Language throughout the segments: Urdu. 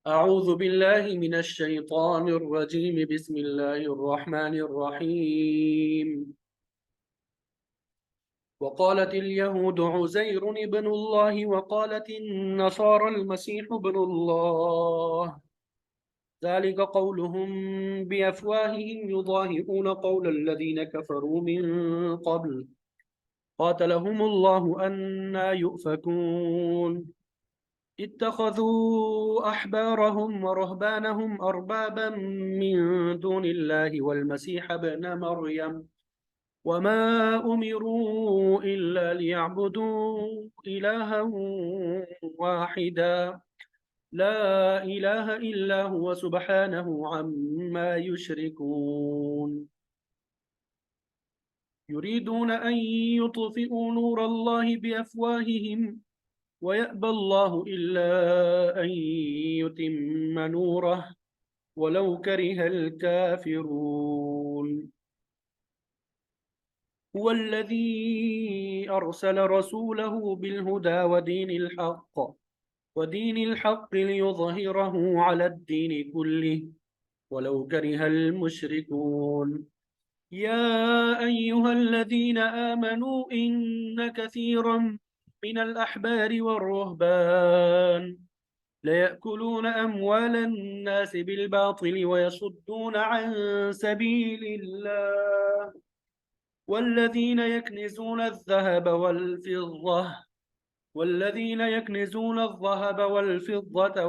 أعوذ بالله من الشيطان الرجيم بسم الله الرحمن الرحيم وقالت اليهود عزير ابن الله وقالت النصارى المسيح ابن الله ذلك قولهم بأفواههم يضاهئون قول الذين كفروا من قبل قاتلهم الله أنى يؤفكون اتخذوا أحبارهم ورهبانهم أربابا من دون الله والمسيح ابن مريم وما أمروا إلا ليعبدوا إلها واحدا لا إله إلا هو سبحانه عما يشركون يريدون أن يطفئوا نور الله بأفواههم ويأبى الله إلا أن يتم نوره ولو كره الكافرون هو الذي أرسل رسوله بالهدى ودين الحق ليظهره على الدين كله ولو كره المشركون يا أيها الذين آمنوا إن كثيرا من الأحبار والرهبان ليأكلون أموال الناس بالباطل ويصدون عن سبيل الله والذين يكنزون الذهب والفضة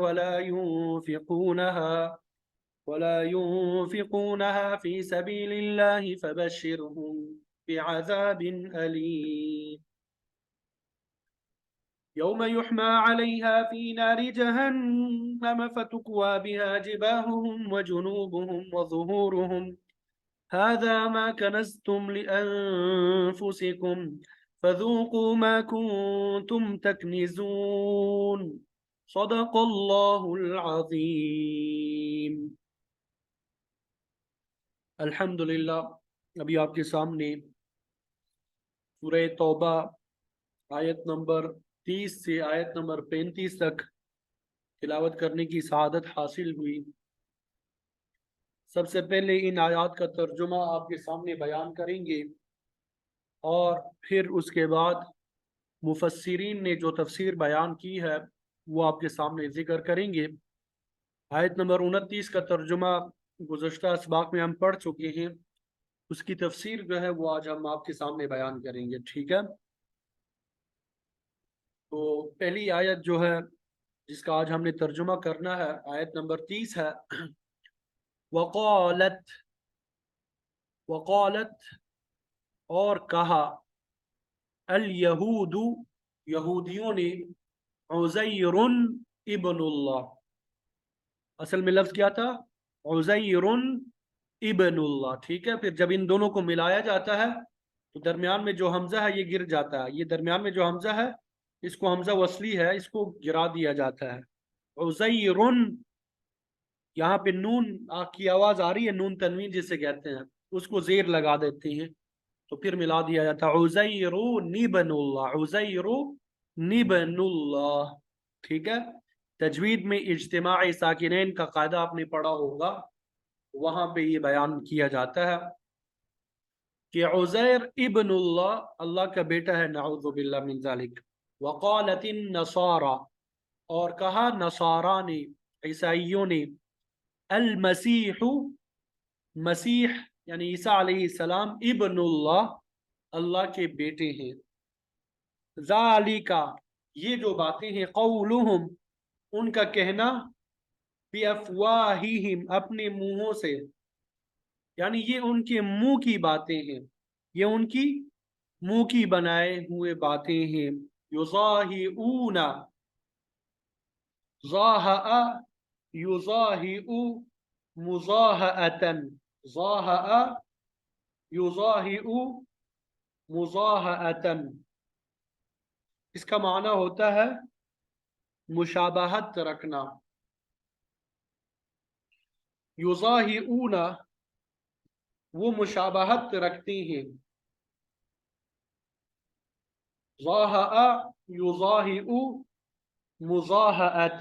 ولا ينفقونها في سبيل الله فبشرهم بعذاب أليم يوم يحمى عليها في نار جهنم فتكوى بها جباههم وجنوبهم وظهورهم هذا ما كنزتم لأنفسكم فذوقوا ما كنتم تكنزون صدق الله العظيم الحمدللہ ابھی آپ کے سامنے سورہ توبہ آیت نمبر 30 سے آیت نمبر 35 تک تلاوت کرنے کی سعادت حاصل ہوئی۔ سب سے پہلے ان آیات کا ترجمہ آپ کے سامنے بیان کریں گے اور پھر اس کے بعد مفسرین نے جو تفسیر بیان کی ہے وہ آپ کے سامنے ذکر کریں گے۔ آیت نمبر 29 کا ترجمہ گزشتہ اسباق میں ہم پڑھ چکے ہیں، اس کی تفسیر جو ہے وہ آج ہم آپ کے سامنے بیان کریں گے، ٹھیک ہے؟ تو پہلی آیت جو ہے جس کا آج ہم نے ترجمہ کرنا ہے آیت نمبر 30 ہے۔ وقالت اور کہا الیہود یہودیوں نے عزیر ابن اللہ، اصل میں لفظ کیا تھا؟ عزیر ابن اللہ، ٹھیک ہے؟ پھر جب ان دونوں کو ملایا جاتا ہے تو درمیان میں جو حمزہ ہے یہ گر جاتا ہے، یہ درمیان میں جو حمزہ ہے اس کو حمزہ وصلی ہے، اس کو گرا دیا جاتا ہے۔ عزیر، یہاں پہ نون کی آواز آ رہی ہے، نون تنوین جسے کہتے ہیں، اس کو زیر لگا دیتے ہیں تو پھر ملا دیا جاتا ہے عزیر نبن اللہ، عزیر نبن اللہ، ٹھیک ہے؟ تجوید میں اجتماع ساکنین کا قاعدہ آپ نے پڑھا ہوگا، وہاں پہ یہ بیان کیا جاتا ہے کہ عزیر ابن اللہ اللہ کا بیٹا ہے، نعوذ باللہ من ذالک۔ وقالت النصارى، اور کہا نصارہ نے، عیسائیوں نے، المسیح، مسیح یعنی عیسیٰ علیہ السلام، ابن اللہ، اللہ کے بیٹے ہیں۔ ذالک، یہ جو باتیں ہیں، قولہم، ان کا کہنا، بافواہہم، اپنے منہوں سے، یعنی یہ ان کے منہ کی باتیں ہیں، یہ ان کی منہ کی بنائے ہوئے باتیں ہیں۔ یضاہئون، ضاہأ یضاہئ مضاہأۃ، ضاہأ یضاہئ مضاہأۃ، اس کا معنی ہوتا ہے مشابہت رکھنا۔ یضاہئون، وہ مشابہت رکھتے ہیں، ضاہأ یضاہئ مضاہأۃ،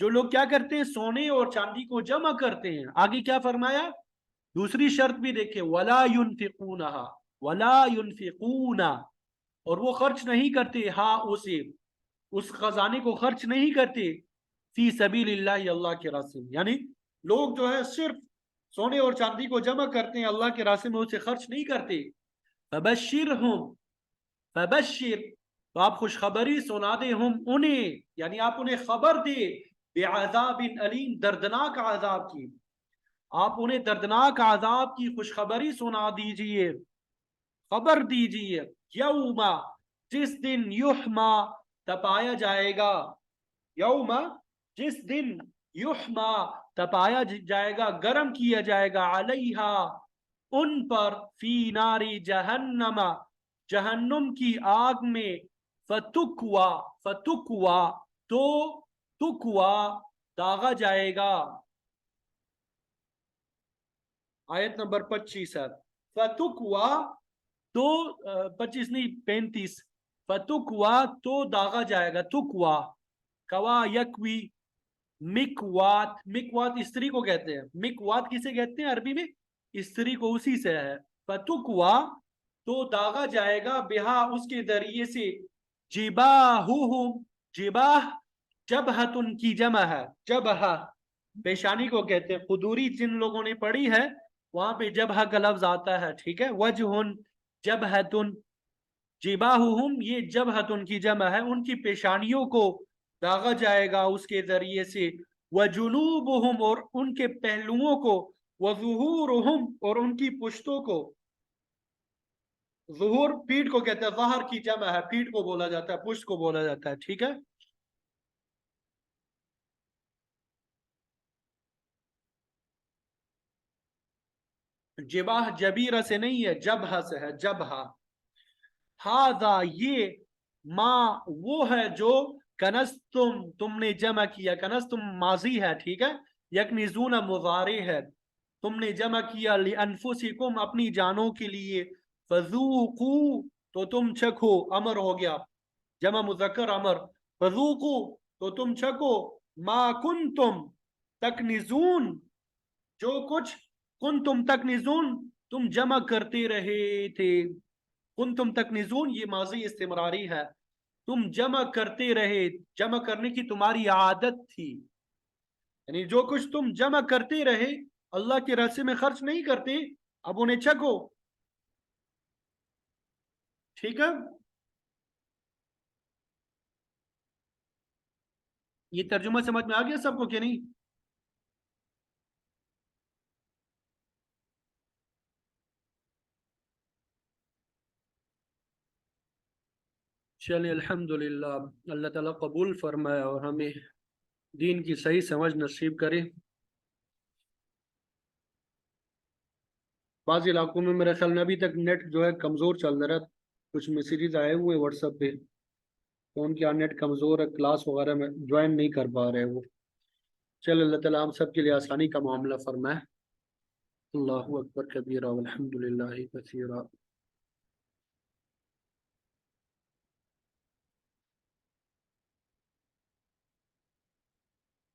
جو لوگ کیا کرتے ہیں سونے اور چاندی کو جمع کرتے ہیں. آگے کیا فرمایا, دوسری شرط بھی دیکھیں, ولا ينفقونها ولا ينفقون, اور وہ خرچ نہیں کرتے ہاں اسے, اس خزانے کو خرچ نہیں کرتے, فی سبیل اللہ, اللہ کے راستے میں. یعنی لوگ جو ہے صرف سونے اور چاندی کو جمع کرتے ہیں, اللہ کے راستے میں اسے خرچ نہیں کرتے. فبشرہم, فبشر, تو آپ خوشخبری سنا دے ہم انہیں, یعنی آپ انہیں خبر دے, بعذاب علیم, دردناک عذاب کی, آپ انہیں دردناک عذاب کی خوشخبری سنا دیجئے, خبر دیجئے. یوم, جس دن, یحما, تپایا جائے گا, یوم, جس دن, یحما, تپایا جائے گا, گرم کیا جائے گا, علیہا, ان پر, فی ناری جہنم, جہنم کی آگ میں, فتکوا, فتکوا, تو تکوا, داغا جائے گا. آیت نمبر 25 ہے. فتکوا, تو 25 نہیں 35, فتکوا, تو داغا جائے گا, تکوا, کوا یکوی, مکوات, مکوات استری کو کہتے ہیں, مکوات کسے کہتے ہیں عربی میں, استری کو, اسی سے ہے. فتکوا, تو داغا جائے گا, بہا, اس کے ذریعے سے, جباہہم, جباہ جبہتن کی جمع ہے, جبہہ پیشانی کو کہتے ہیں. قدوری جن لوگوں نے پڑھی ہے وہاں پہ جبہہ کا لفظ آتا ہے, ٹھیک ہے. وجہن, جبہتن, جباہہم, یہ جبہتن کی جمع ہے, ان کی پیشانیوں کو داغا جائے گا اس کے ذریعے سے. وجنوبہم, اور ان کے پہلوؤں کو. وظہورہم, اور ان کی پشتوں کو. ظہور پیٹھ کو کہتے ہیں, ظہر کی جمع ہے, پیٹھ کو بولا جاتا ہے, پشت کو بولا جاتا ہے, ٹھیک ہے. جباہ جبیرہ سے نہیں ہے, جبہہ سے ہے, جبہہ. ہاذا, یہ, ما, وہ ہے جو, کنستم, تم نے جمع کیا, کنستم ماضی ہے, ٹھیک ہے. یکنزون مضارع ہے, تم نے جمع کیا, لانفسکم, اپنی جانوں کے لیے. فذوقوا, تو تم چکھو, امر ہو گیا, جمع مذکر امر. فذوقوا, تو تم چکھو, ما کنتم تکنزون, جو کچھ, کنتم تکنزون, تم جمع کرتے رہے تھے. کنتم تکنزون, یہ ماضی استمراری ہے, تم جمع کرتے رہے, جمع کرنے کی تمہاری عادت تھی, یعنی جو کچھ تم جمع کرتے رہے, اللہ کے راستے میں خرچ نہیں کرتے, اب انہیں چکھو, ٹھیک ہے. یہ ترجمہ سمجھ میں آ گیا سب کو کہ نہیں؟ چلے الحمدللہ, اللہ تعالیٰ قبول فرمائے اور ہمیں دین کی صحیح سمجھ نصیب کرے. بعض علاقوں میں میرے خیال میں ابھی تک نیٹ جو ہے کمزور چل رہا ہے, کچھ میسیجز آئے ہوئے واٹس ایپ پہ, تو ان کی نیٹ کمزور ہے, کلاس وغیرہ میں جوائن نہیں کر پا رہے وہ. چل اللہ تعالیٰ ہم سب کے لیے آسانی کا معاملہ فرمائے. اللہ اکبر کبیرہ والحمد للہ کثیرہ.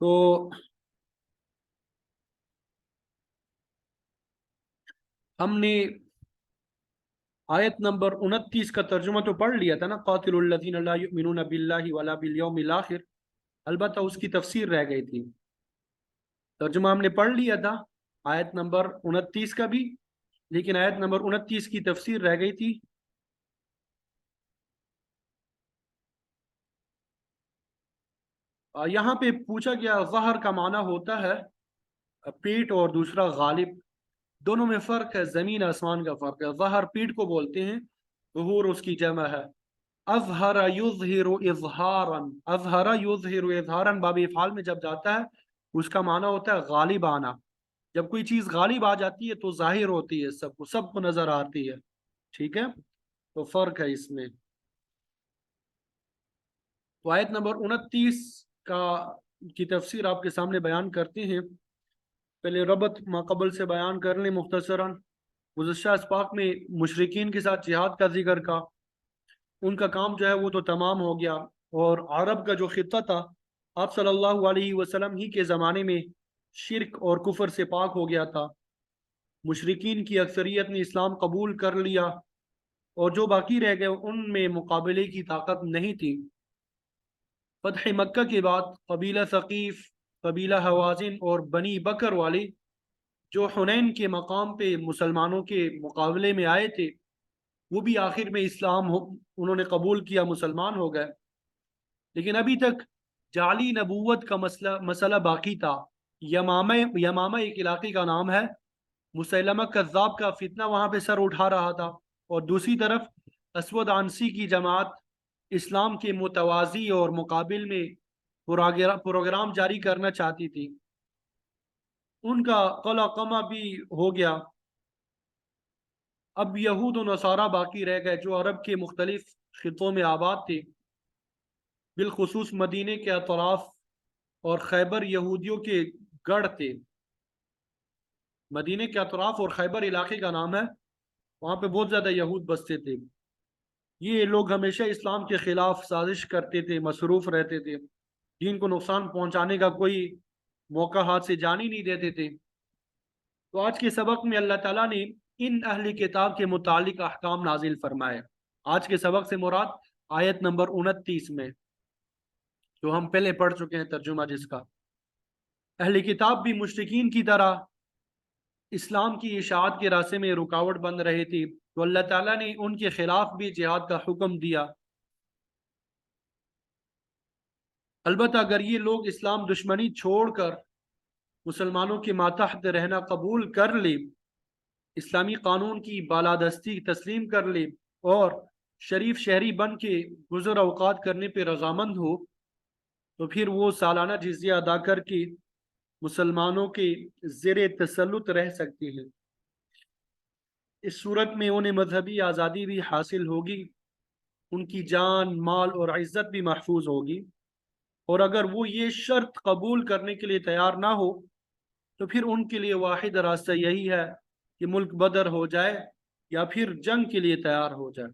تو ہم نے آیت نمبر 29 کا ترجمہ تو پڑھ لیا تھا نا, قاتل الذین لا یؤمنون باللہ ولا بالیوم الاخر, البتہ اس کی تفسیر رہ گئی تھی. ترجمہ ہم نے پڑھ لیا تھا آیت نمبر 29 کا بھی, لیکن آیت نمبر 29 کی تفسیر رہ گئی تھی. یہاں پہ پوچھا گیا ظہر کا معنی ہوتا ہے پیٹ, اور دوسرا غالب, دونوں میں فرق ہے, زمین آسمان کا فرق ہے. ظہر پیٹ کو بولتے ہیں, ظہور اس کی جمع ہے. اظہر یظہر اظہارا, اظہر یظہر اظہارا باب افعال میں جب جاتا ہے اس کا معنی ہوتا ہے غالب آنا. جب کوئی چیز غالب آ جاتی ہے تو ظاہر ہوتی ہے, سب کو نظر آتی ہے, ٹھیک ہے. تو فرق ہے اس میں. تو آیت نمبر 29 کا کی تفسیر آپ کے سامنے بیان کرتے ہیں. پہلے ربط ما قبل سے بیان کر لیں مختصراً. گزشتہ اسباق میں مشرکین کے ساتھ جہاد کا ذکر کا, ان کا کام جو ہے وہ تو تمام ہو گیا, اور عرب کا جو خطہ تھا آپ صلی اللہ علیہ وسلم ہی کے زمانے میں شرک اور کفر سے پاک ہو گیا تھا، مشرکین کی اکثریت نے اسلام قبول کر لیا اور جو باقی رہ گئے ان میں مقابلے کی طاقت نہیں تھی۔ فتح مکہ کے بعد قبیلہ ثقیف، قبیلہ حوازن اور بنی بکر والے جو حنین کے مقام پہ مسلمانوں کے مقابلے میں آئے تھے، وہ بھی آخر میں انہوں نے قبول کیا، مسلمان ہو گئے۔ لیکن ابھی تک جعلی نبوت کا مسئلہ باقی تھا۔ یمامہ ایک علاقے کا نام ہے، مسیلمہ کذاب کا فتنہ وہاں پہ سر اٹھا رہا تھا، اور دوسری طرف اسود عنسی کی جماعت اسلام کے متوازی اور مقابل میں پروگرام جاری کرنا چاہتی تھی۔ ان کا قلع قمع بھی ہو گیا۔ اب یہود و نصارہ باقی رہ گئے جو عرب کے مختلف خطوں میں آباد تھے، بالخصوص مدینے کے اطراف اور خیبر یہودیوں کے گڑھ تھے۔ مدینے کے اطراف اور خیبر علاقے کا نام ہے، وہاں پہ بہت زیادہ یہود بستے تھے۔ یہ لوگ ہمیشہ اسلام کے خلاف سازش کرتے تھے، مصروف رہتے تھے، دین کو نقصان پہنچانے کا کوئی موقع ہاتھ سے جان ہی نہیں دیتے تھے۔ تو آج کے سبق میں اللہ تعالیٰ نے ان اہل کتاب کے متعلق احکام نازل فرمائے۔ آج کے سبق سے مراد آیت نمبر 29 میں، جو ہم پہلے پڑھ چکے ہیں ترجمہ جس کا، اہل کتاب بھی مشرکین کی طرح اسلام کی اشاعت کے راستے میں رکاوٹ بن رہے تھے، تو اللہ تعالیٰ نے ان کے خلاف بھی جہاد کا حکم دیا۔ البتہ اگر یہ لوگ اسلام دشمنی چھوڑ کر مسلمانوں کے ماتحت رہنا قبول کر لے، اسلامی قانون کی بالادستی تسلیم کر لے اور شریف شہری بن کے گزر اوقات کرنے پہ رضامند ہو، تو پھر وہ سالانہ جزیہ ادا کر کے مسلمانوں کے زیر تسلط رہ سکتی ہیں۔ اس صورت میں انہیں مذہبی آزادی بھی حاصل ہوگی، ان کی جان، مال اور عزت بھی محفوظ ہوگی۔ اور اگر وہ یہ شرط قبول کرنے کے لیے تیار نہ ہو تو پھر ان کے لیے واحد راستہ یہی ہے کہ ملک بدر ہو جائے یا پھر جنگ کے لیے تیار ہو جائے۔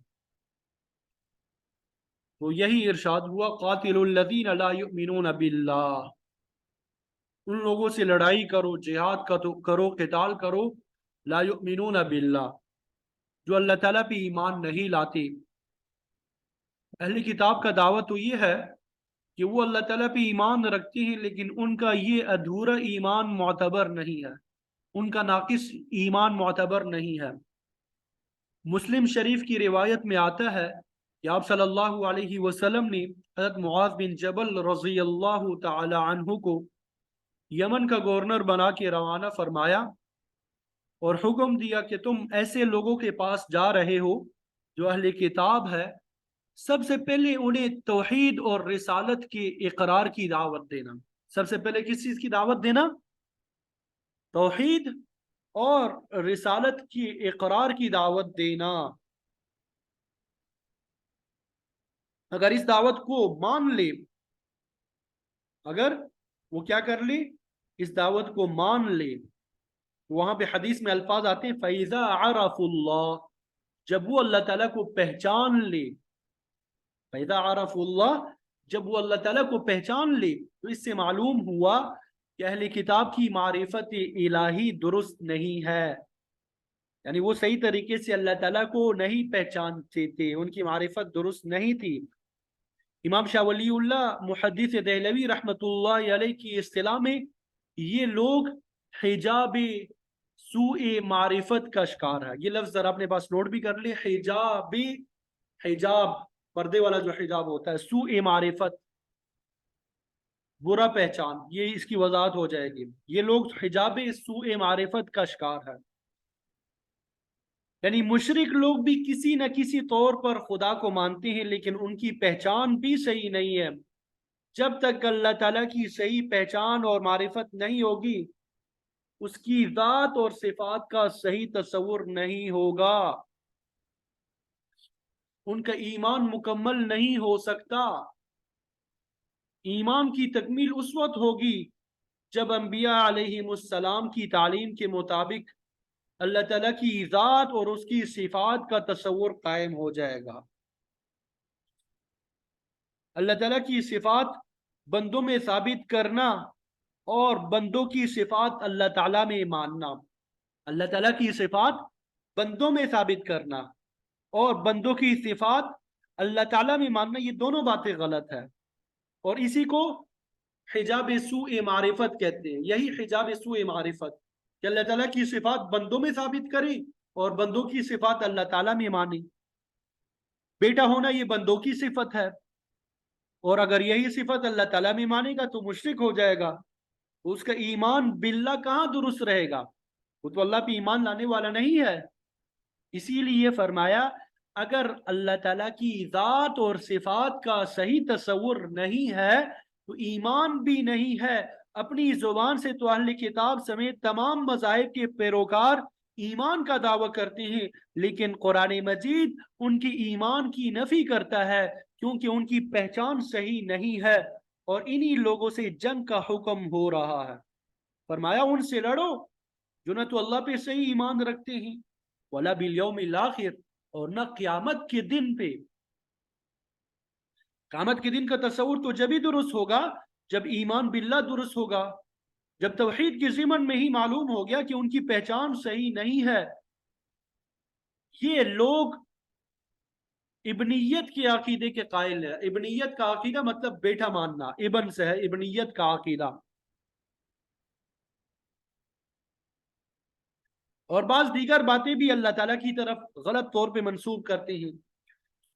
تو یہی ارشاد ہوا، قاتل الذین لا یؤمنون باللہ، ان لوگوں سے لڑائی کرو، جہاد کرو، قتال کرو، لا یؤمنون باللہ، جو اللہ تعالیٰ پہ ایمان نہیں لاتے۔ اہل کتاب کا دعوت تو یہ ہے کہ وہ اللہ تعالیٰ پہ ایمان رکھتے ہیں، لیکن ان کا یہ ادھورا ایمان معتبر نہیں ہے، ان کا ناقص ایمان معتبر نہیں ہے۔ مسلم شریف کی روایت میں آتا ہے کہ آپ صلی اللہ علیہ وسلم نے حضرت معاذ بن جبل رضی اللہ تعالی عنہ کو یمن کا گورنر بنا کے روانہ فرمایا اور حکم دیا کہ تم ایسے لوگوں کے پاس جا رہے ہو جو اہل کتاب ہے، سب سے پہلے انہیں توحید اور رسالت کے اقرار کی دعوت دینا۔ سب سے پہلے کس چیز کی دعوت دینا؟ توحید اور رسالت کی اقرار کی دعوت دینا۔ اگر اس دعوت کو مان لے، اگر وہ کیا کر لے، اس دعوت کو مان لے، وہاں پہ حدیث میں الفاظ آتے ہیں فَإِذَا عَرَفُوا اللَّهِ، جب وہ اللہ تعالیٰ کو پہچان لے، فَإِذَا عَرَفُوا اللَّهِ، جب وہ اللہ تعالیٰ کو پہچان لے، تو اس سے معلوم ہوا کہ اہل کتاب کی معرفت الہی درست نہیں ہے، یعنی وہ صحیح طریقے سے اللہ تعالیٰ کو نہیں پہچانتے تھے، ان کی معرفت درست نہیں تھی۔ امام شاہ ولی اللہ محدث دہلوی رحمۃ اللہ علیہ کی اصطلاح میں یہ لوگ حجاب سوء معرفت کا شکار ہے۔ یہ لفظ ذرا اپنے پاس نوٹ بھی کر لے، حجاب پردے والا جو حجاب ہوتا ہے، سوء معرفت برا پہچان، یہ اس کی وضاحت ہو جائے گی۔ یہ لوگ حجاب سوء معرفت کا شکار ہے، یعنی مشرک لوگ بھی کسی نہ کسی طور پر خدا کو مانتے ہیں لیکن ان کی پہچان بھی صحیح نہیں ہے۔ جب تک اللہ تعالیٰ کی صحیح پہچان اور معرفت نہیں ہوگی، اس کی ذات اور صفات کا صحیح تصور نہیں ہوگا، ان کا ایمان مکمل نہیں ہو سکتا۔ ایمان کی تکمیل اس وقت ہوگی جب انبیاء علیہم السلام کی تعلیم کے مطابق اللہ تعالیٰ کی ذات اور اس کی صفات کا تصور قائم ہو جائے گا۔ اللہ تعالیٰ کی صفات بندوں میں ثابت کرنا اور بندوں کی صفات اللہ تعالیٰ میں ماننا. اللہ تعالیٰ کی صفات بندوں میں ثابت کرنا اور بندوں کی صفات اللہ تعالیٰ میں ماننا، یہ دونوں باتیں غلط ہے. اور اسی کو حجاب سوء معرفت کہتے ہیں. یہی حجاب سوء معرفت کہ اللہ تعالیٰ کی صفات بندوں میں ثابت کریں اور بندوں کی صفات اللہ تعالیٰ میں مانیں. بیٹا ہونا یہ بندوں کی صفت ہے، اور اگر یہی صفت اللہ تعالیٰ میں مانے گا تو مشرک ہو جائے گا. اس کا ایمان باللہ کہاں درست رہے گا؟ وہ تو اللہ پہ ایمان لانے والا نہیں ہے. اسی لیے فرمایا اگر اللہ تعالیٰ کی ذات اور صفات کا صحیح تصور نہیں ہے تو ایمان بھی نہیں ہے. اپنی زبان سے تو اہل کتاب سمیت تمام مذاہب کے پیروکار ایمان کا دعویٰ کرتے ہیں، لیکن قرآن مجید ان کی ایمان کی نفی کرتا ہے کیونکہ ان کی پہچان صحیح نہیں ہے، اور انہی لوگوں سے جنگ کا حکم ہو رہا ہے. فرمایا ان سے لڑو جو نہ تو اللہ پہ صحیح ایمان رکھتے ہیں ولا بالیوم الاخر، اور نہ قیامت کے دن پہ. قیامت کے دن کا تصور تو جب ہی درست ہوگا جب ایمان باللہ درست ہوگا، جب توحید کی ضمن میں ہی معلوم ہو گیا کہ ان کی پہچان صحیح نہیں ہے. یہ لوگ ابنیت کے عقیدے کے قائل ہیں. ابنیت کا عقیدہ مطلب بیٹا ماننا، ابن سے ہے ابنیت کا عقیدہ. اور بعض دیگر باتیں بھی اللہ تعالیٰ کی طرف غلط طور پہ منسوب کرتے ہیں.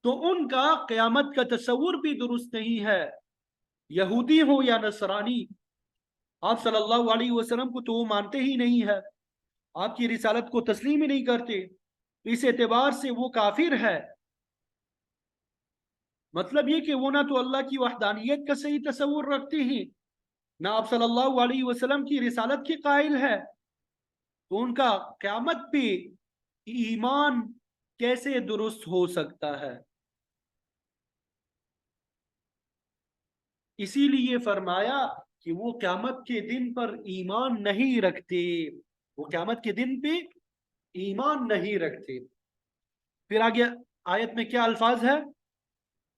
تو ان کا قیامت کا تصور بھی درست نہیں ہے. یہودی ہو یا نصرانی، آپ صلی اللہ علیہ وسلم کو تو وہ مانتے ہی نہیں ہے، آپ کی رسالت کو تسلیم ہی نہیں کرتے، اس اعتبار سے وہ کافر ہے. مطلب یہ کہ وہ نہ تو اللہ کی وحدانیت کا صحیح تصور رکھتے ہیں، نہ آپ صلی اللہ علیہ وسلم کی رسالت کے قائل ہے. تو ان کا قیامت پہ ایمان کیسے درست ہو سکتا ہے؟ اسی لیے فرمایا کہ وہ قیامت کے دن پر ایمان نہیں رکھتے، وہ قیامت کے دن پہ ایمان نہیں رکھتے. پھر آگے آیت میں کیا الفاظ ہے؟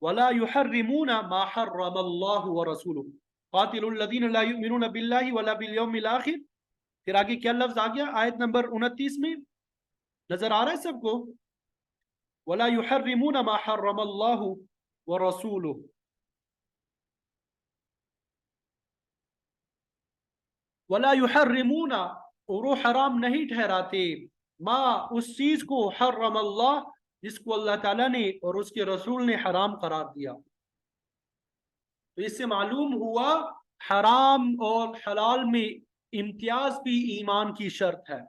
وَلَا يُحَرِّمُونَ مَا حَرَّمَ اللَّهُ وَرَسُولُهُ قَاتِلُوا الَّذِينَ لَا يُؤْمِنُونَ بِاللَّهِ وَلَا بِالْيَوْمِ الْآخِرِ. پھر آگے کیا لفظ آ گیا آیت نمبر 29 میں؟ نظر آ رہا ہے سب کو؟ وَلَا يُحَرِّمُونَ مَا حَرَّمَ اللَّهُ وَرَسُولُهُ. وَلَا يُحَرِّمُونَ، اور وہ حرام نہیں ٹھہراتے، ما اس چیز کو، حرم اللہ جس کو اللہ تعالیٰ نے اور اس کے رسول نے حرام قرار دیا. تو اس سے معلوم ہوا حرام اور حلال میں امتیاز بھی ایمان کی شرط ہے.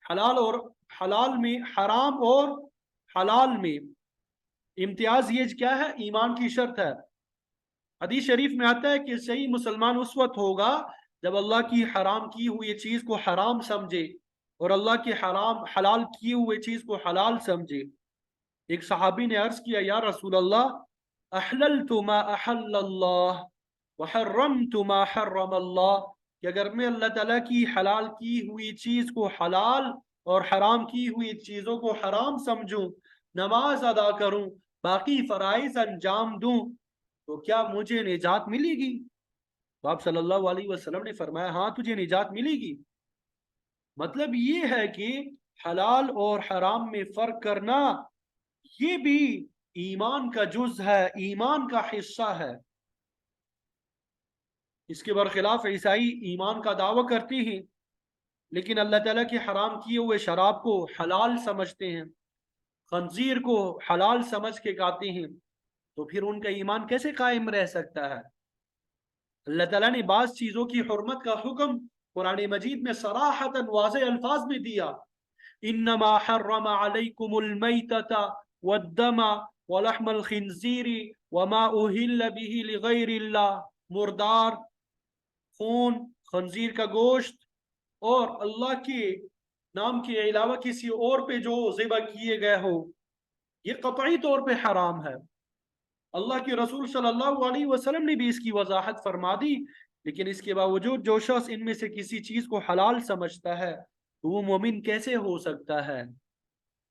حلال اور حلال میں، حرام اور حلال میں امتیاز یہ کیا ہے؟ ایمان کی شرط ہے. حدیث شریف میں آتا ہے کہ صحیح مسلمان اس وقت ہوگا جب اللہ کی حرام کی ہوئی چیز کو حرام سمجھے اور اللہ کی حرام حلال کی ہوئی چیز کو حلال سمجھے. ایک صحابی نے عرض کیا یا رسول اللہ احللت ما احل اللہ وحرمت ما حرم اللہ، کہ اگر میں اللہ تعالیٰ کی حلال کی ہوئی چیز کو حلال اور حرام کی ہوئی چیزوں کو حرام سمجھوں، نماز ادا کروں، باقی فرائض انجام دوں، تو کیا مجھے نجات ملے گی؟ تو آپ صلی اللہ علیہ وسلم نے فرمایا ہاں تجھے نجات ملے گی. مطلب یہ ہے کہ حلال اور حرام میں فرق کرنا یہ بھی ایمان کا جز ہے، ایمان کا حصہ ہے. اس کے برخلاف عیسائی ایمان کا دعویٰ کرتے ہیں لیکن اللہ تعالیٰ کے حرام کیے ہوئے شراب کو حلال سمجھتے ہیں، خنزیر کو حلال سمجھ کے کھاتے ہیں، تو پھر ان کا ایمان کیسے قائم رہ سکتا ہے؟ اللہ تعالیٰ نے بعض چیزوں کی حرمت کا حکم قرآن مجید میں صراحتاً واضح الفاظ میں دیا. انما حرم علیکم المیتۃ والدم ولحم الخنزیر وما اہل به لغیر اللہ. مردار، خون، خنزیر کا گوشت اور اللہ کے نام کے علاوہ کسی اور پہ جو ذبح کیے گئے ہو، یہ قطعی طور پہ حرام ہے. اللہ کے رسول صلی اللہ علیہ وسلم نے بھی اس کی وضاحت فرما دی، لیکن اس کے باوجود جو شخص ان میں سے کسی چیز کو حلال سمجھتا ہے تو وہ مومن کیسے ہو سکتا ہے؟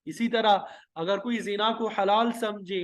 اسی طرح اگر کوئی زنا کو حلال سمجھے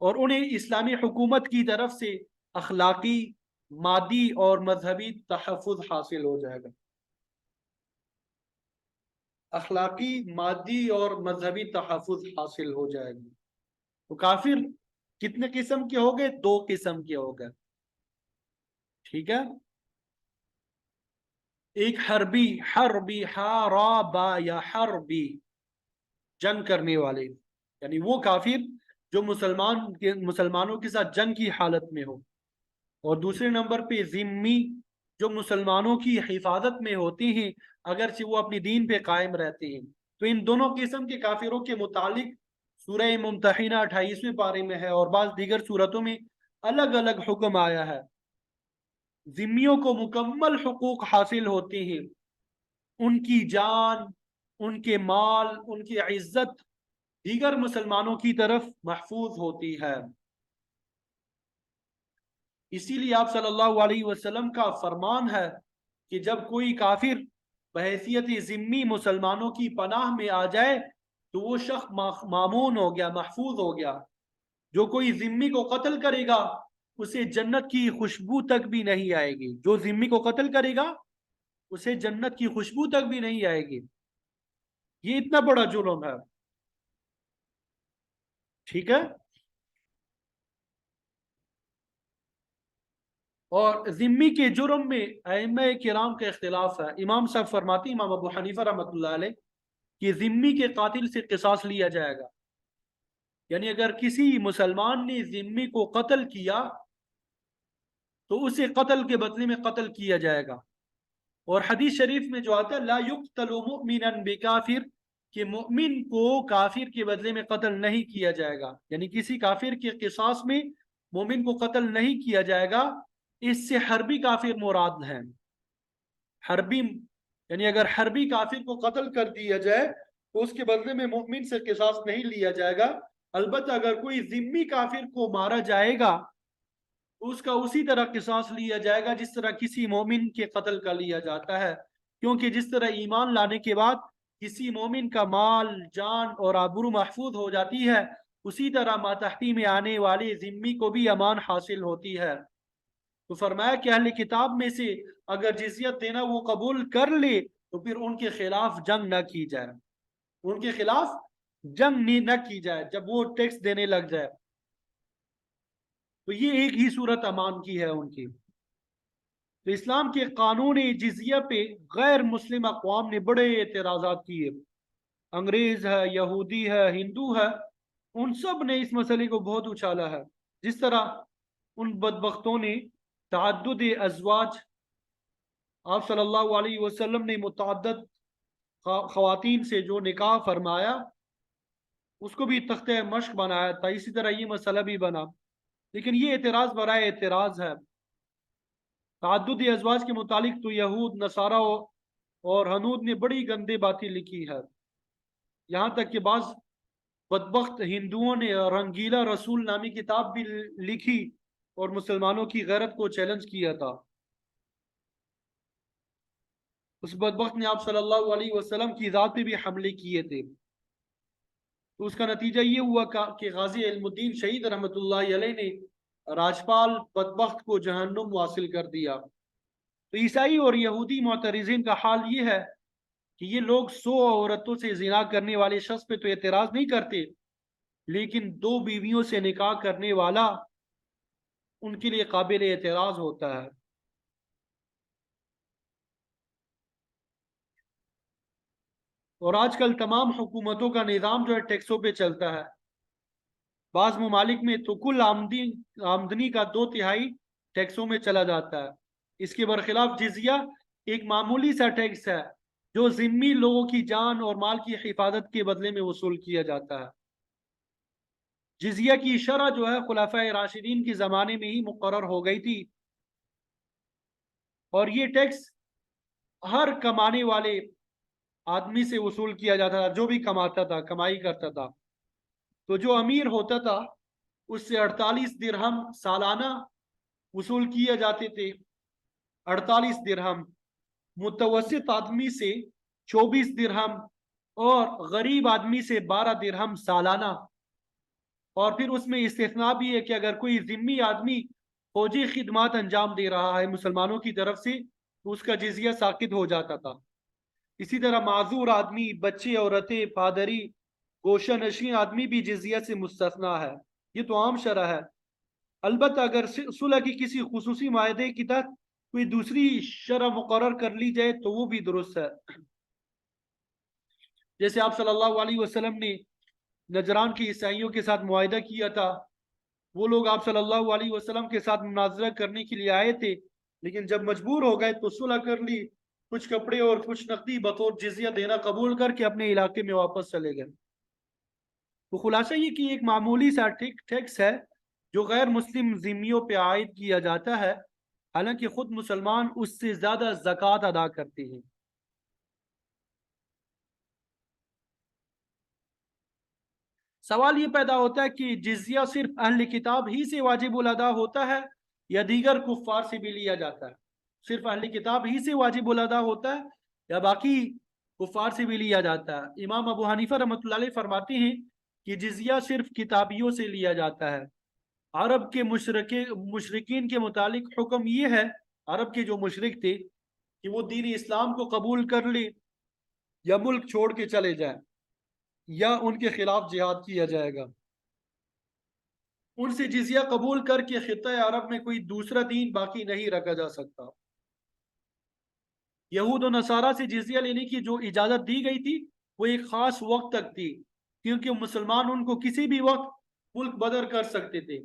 اور انہیں اسلامی حکومت کی طرف سے اخلاقی، مادی اور مذہبی تحفظ حاصل ہو جائے گا۔ اخلاقی، مادی اور مذہبی تحفظ حاصل ہو جائے گا۔ تو کافر کتنے قسم کے ہو گئے؟ 2 قسم کے ہو گئے، ٹھیک ہے۔ ایک حربی، حربی حاربا یا حربی، جنگ کرنے والے، یعنی وہ کافر جو مسلمانوں کے ساتھ جنگ کی حالت میں ہو۔ اور دوسرے نمبر پہ ذمی، جو مسلمانوں کی حفاظت میں ہوتے ہیں اگرچہ وہ اپنی دین پہ قائم رہتے ہیں۔ تو ان دونوں قسم کے کافروں کے متعلق سورہ ممتحنہ 28ویں پارے میں ہے، اور بعض دیگر صورتوں میں الگ الگ حکم آیا ہے۔ ذمیوں کو مکمل حقوق حاصل ہوتے ہیں، ان کی جان، ان کے مال، ان کی عزت دیگر مسلمانوں کی طرف محفوظ ہوتی ہے۔ اسی لیے آپ صلی اللہ علیہ وسلم کا فرمان ہے کہ جب کوئی کافر بحیثیت ذمی مسلمانوں کی پناہ میں آ جائے تو وہ شخص مامون ہو گیا، محفوظ ہو گیا۔ جو کوئی ذمی کو قتل کرے گا اسے جنت کی خوشبو تک بھی نہیں آئے گی، جو ذمی کو قتل کرے گا اسے جنت کی خوشبو تک بھی نہیں آئے گی۔ یہ اتنا بڑا جرم ہے، ٹھیک ہے۔ اور ذمی کے جرم میں ائمہ کرام کا اختلاف ہے۔ امام صاحب فرماتی، امام ابو حنیفہ رحمۃ اللہ علیہ، کہ ذمی کے قاتل سے قصاص لیا جائے گا، یعنی اگر کسی مسلمان نے ذمی کو قتل کیا تو اسے قتل کے بدلے میں قتل کیا جائے گا۔ اور حدیث شریف میں جو آتا ہے لا یقتل مؤمنا بکافر، کہ مؤمن کو کافر کے بدلے میں قتل نہیں کیا جائے گا، یعنی کسی کافر کے قصاص میں مومن کو قتل نہیں کیا جائے گا۔ اس سے حربی کافر مراد ہیں۔ حربی یعنی اگر حربی کافر کو قتل کر دیا جائے تو اس کے بدلے میں مومن سے قصاص نہیں لیا جائے گا۔ البتہ اگر کوئی ذمی کافر کو مارا جائے گا تو اس کا اسی طرح قصاص لیا جائے گا جس طرح کسی مومن کے قتل کا لیا جاتا ہے، کیونکہ جس طرح ایمان لانے کے بعد کسی مومن کا مال، جان اور آبرو محفوظ ہو جاتی ہے، اسی طرح ماتحتی میں آنے والے ذمی کو بھی امان حاصل ہوتی ہے۔ تو فرمایا کہ اہل کتاب میں سے اگر جزیت دینا وہ قبول کر لے تو پھر ان کے خلاف جنگ نہ کی جائے، ان کے خلاف جنگ نہ کی جائے جب وہ ٹیکس دینے لگ جائے۔ تو یہ ایک ہی صورت امان کی ہے ان کی۔ تو اسلام کے قانون جزیہ پہ غیر مسلم اقوام نے بڑے اعتراضات کیے، انگریز ہے، یہودی ہے، ہندو ہے، ان سب نے اس مسئلے کو بہت اچھالا ہے۔ جس طرح ان بدبختوں نے تعدد ازواج، آپ صلی اللہ علیہ وسلم نے متعدد خواتین سے جو نکاح فرمایا اس کو بھی تخت مشق بنایا تھا، اسی طرح یہ مسئلہ بھی بنا، لیکن یہ اعتراض برائے اعتراض ہے۔ تعدد ازواج کے متعلق تو یہود، نصارہ اور ہنود نے بڑی گندے باتیں لکھی ہے، یہاں تک کہ بعض بدبخت ہندوؤں نے رنگیلا رسول نامی کتاب بھی لکھی اور مسلمانوں کی غیرت کو چیلنج کیا تھا۔ اس بدبخت نے آپ صلی اللہ علیہ وسلم کی ذات پہ بھی حملے کیے تھے۔ تو اس کا نتیجہ یہ ہوا کہ غازی علم الدین شہید رحمۃ اللہ علیہ نے راجپال بدبخت کو جہنم واصل کر دیا۔ تو عیسائی اور یہودی معترضین کا حال یہ ہے کہ یہ لوگ 100 عورتوں سے زنا کرنے والے شخص پہ تو اعتراض نہیں کرتے، لیکن 2 بیویوں سے نکاح کرنے والا ان کے لیے قابل اعتراض ہوتا ہے۔ اور آج کل تمام حکومتوں کا نظام جو ہے ٹیکسوں پہ چلتا ہے۔ بعض ممالک میں تو کل آمدنی کا 2/3 ٹیکسوں میں چلا جاتا ہے۔ اس کے برخلاف جزیہ ایک معمولی سا ٹیکس ہے جو ذمی لوگوں کی جان اور مال کی حفاظت کے بدلے میں وصول کیا جاتا ہے۔ جزیہ کی شرح جو ہے خلفائے راشدین کے زمانے میں ہی مقرر ہو گئی تھی، اور یہ ٹیکس ہر کمانے والے آدمی سے وصول کیا جاتا تھا، جو بھی کماتا تھا، کمائی کرتا تھا۔ تو جو امیر ہوتا تھا اس سے 48 درہم سالانہ وصول کیے جاتے تھے، 48 درہم، متوسط آدمی سے 24 درہم، اور غریب آدمی سے 12 درہم سالانہ۔ اور پھر اس میں استثناء بھی ہے کہ اگر کوئی ذمی آدمی فوجی خدمات انجام دے رہا ہے مسلمانوں کی طرف سے تو اس کا جزیہ ساقط ہو جاتا تھا. اسی طرح معذور آدمی، بچے، عورتیں، پادری، گوشہ نشین آدمی بھی جزیہ سے مستثنا ہے. یہ تو عام شرح ہے. البتہ اگر صلح کی کسی خصوصی معاہدے کی تحت کوئی دوسری شرح مقرر کر لی جائے تو وہ بھی درست ہے. جیسے آپ صلی اللہ علیہ وسلم نے نجران کی عیسائیوں کے ساتھ معاہدہ کیا تھا. وہ لوگ آپ صلی اللہ علیہ وسلم کے ساتھ مناظرہ کرنے کے لیے آئے تھے، لیکن جب مجبور ہو گئے تو صلح کر لی. کچھ کپڑے اور کچھ نقدی بطور جزیہ دینا قبول کر کے اپنے علاقے میں واپس چلے گئے. تو خلاصہ یہ کہ ایک معمولی سا ٹیکس ہے جو غیر مسلم ذمیوں پہ عائد کیا جاتا ہے، حالانکہ خود مسلمان اس سے زیادہ زکوٰۃ ادا کرتے ہیں. سوال یہ پیدا ہوتا ہے کہ جزیہ صرف اہل کتاب ہی سے واجب الادا ہوتا ہے یا دیگر کفار سے بھی لیا جاتا ہے؟ صرف اہل کتاب ہی سے واجب الادا ہوتا ہے یا باقی کفار سے بھی لیا جاتا ہے؟ امام ابو حنیفہ رحمۃ اللہ علیہ فرماتے ہیں کہ جزیہ صرف کتابیوں سے لیا جاتا ہے. عرب کے مشرکین کے متعلق حکم یہ ہے، عرب کے جو مشرک تھے، کہ وہ دین اسلام کو قبول کر لے یا ملک چھوڑ کے چلے جائیں یا ان کے خلاف جہاد کیا جائے گا. ان سے جزیہ قبول کر کے خطہ عرب میں کوئی دوسرا دین باقی نہیں رکھا جا سکتا. یہود و نصارہ سے جزیہ لینے کی جو اجازت دی گئی تھی وہ ایک خاص وقت تک تھی، کیونکہ مسلمان ان کو کسی بھی وقت ملک بدر کر سکتے تھے.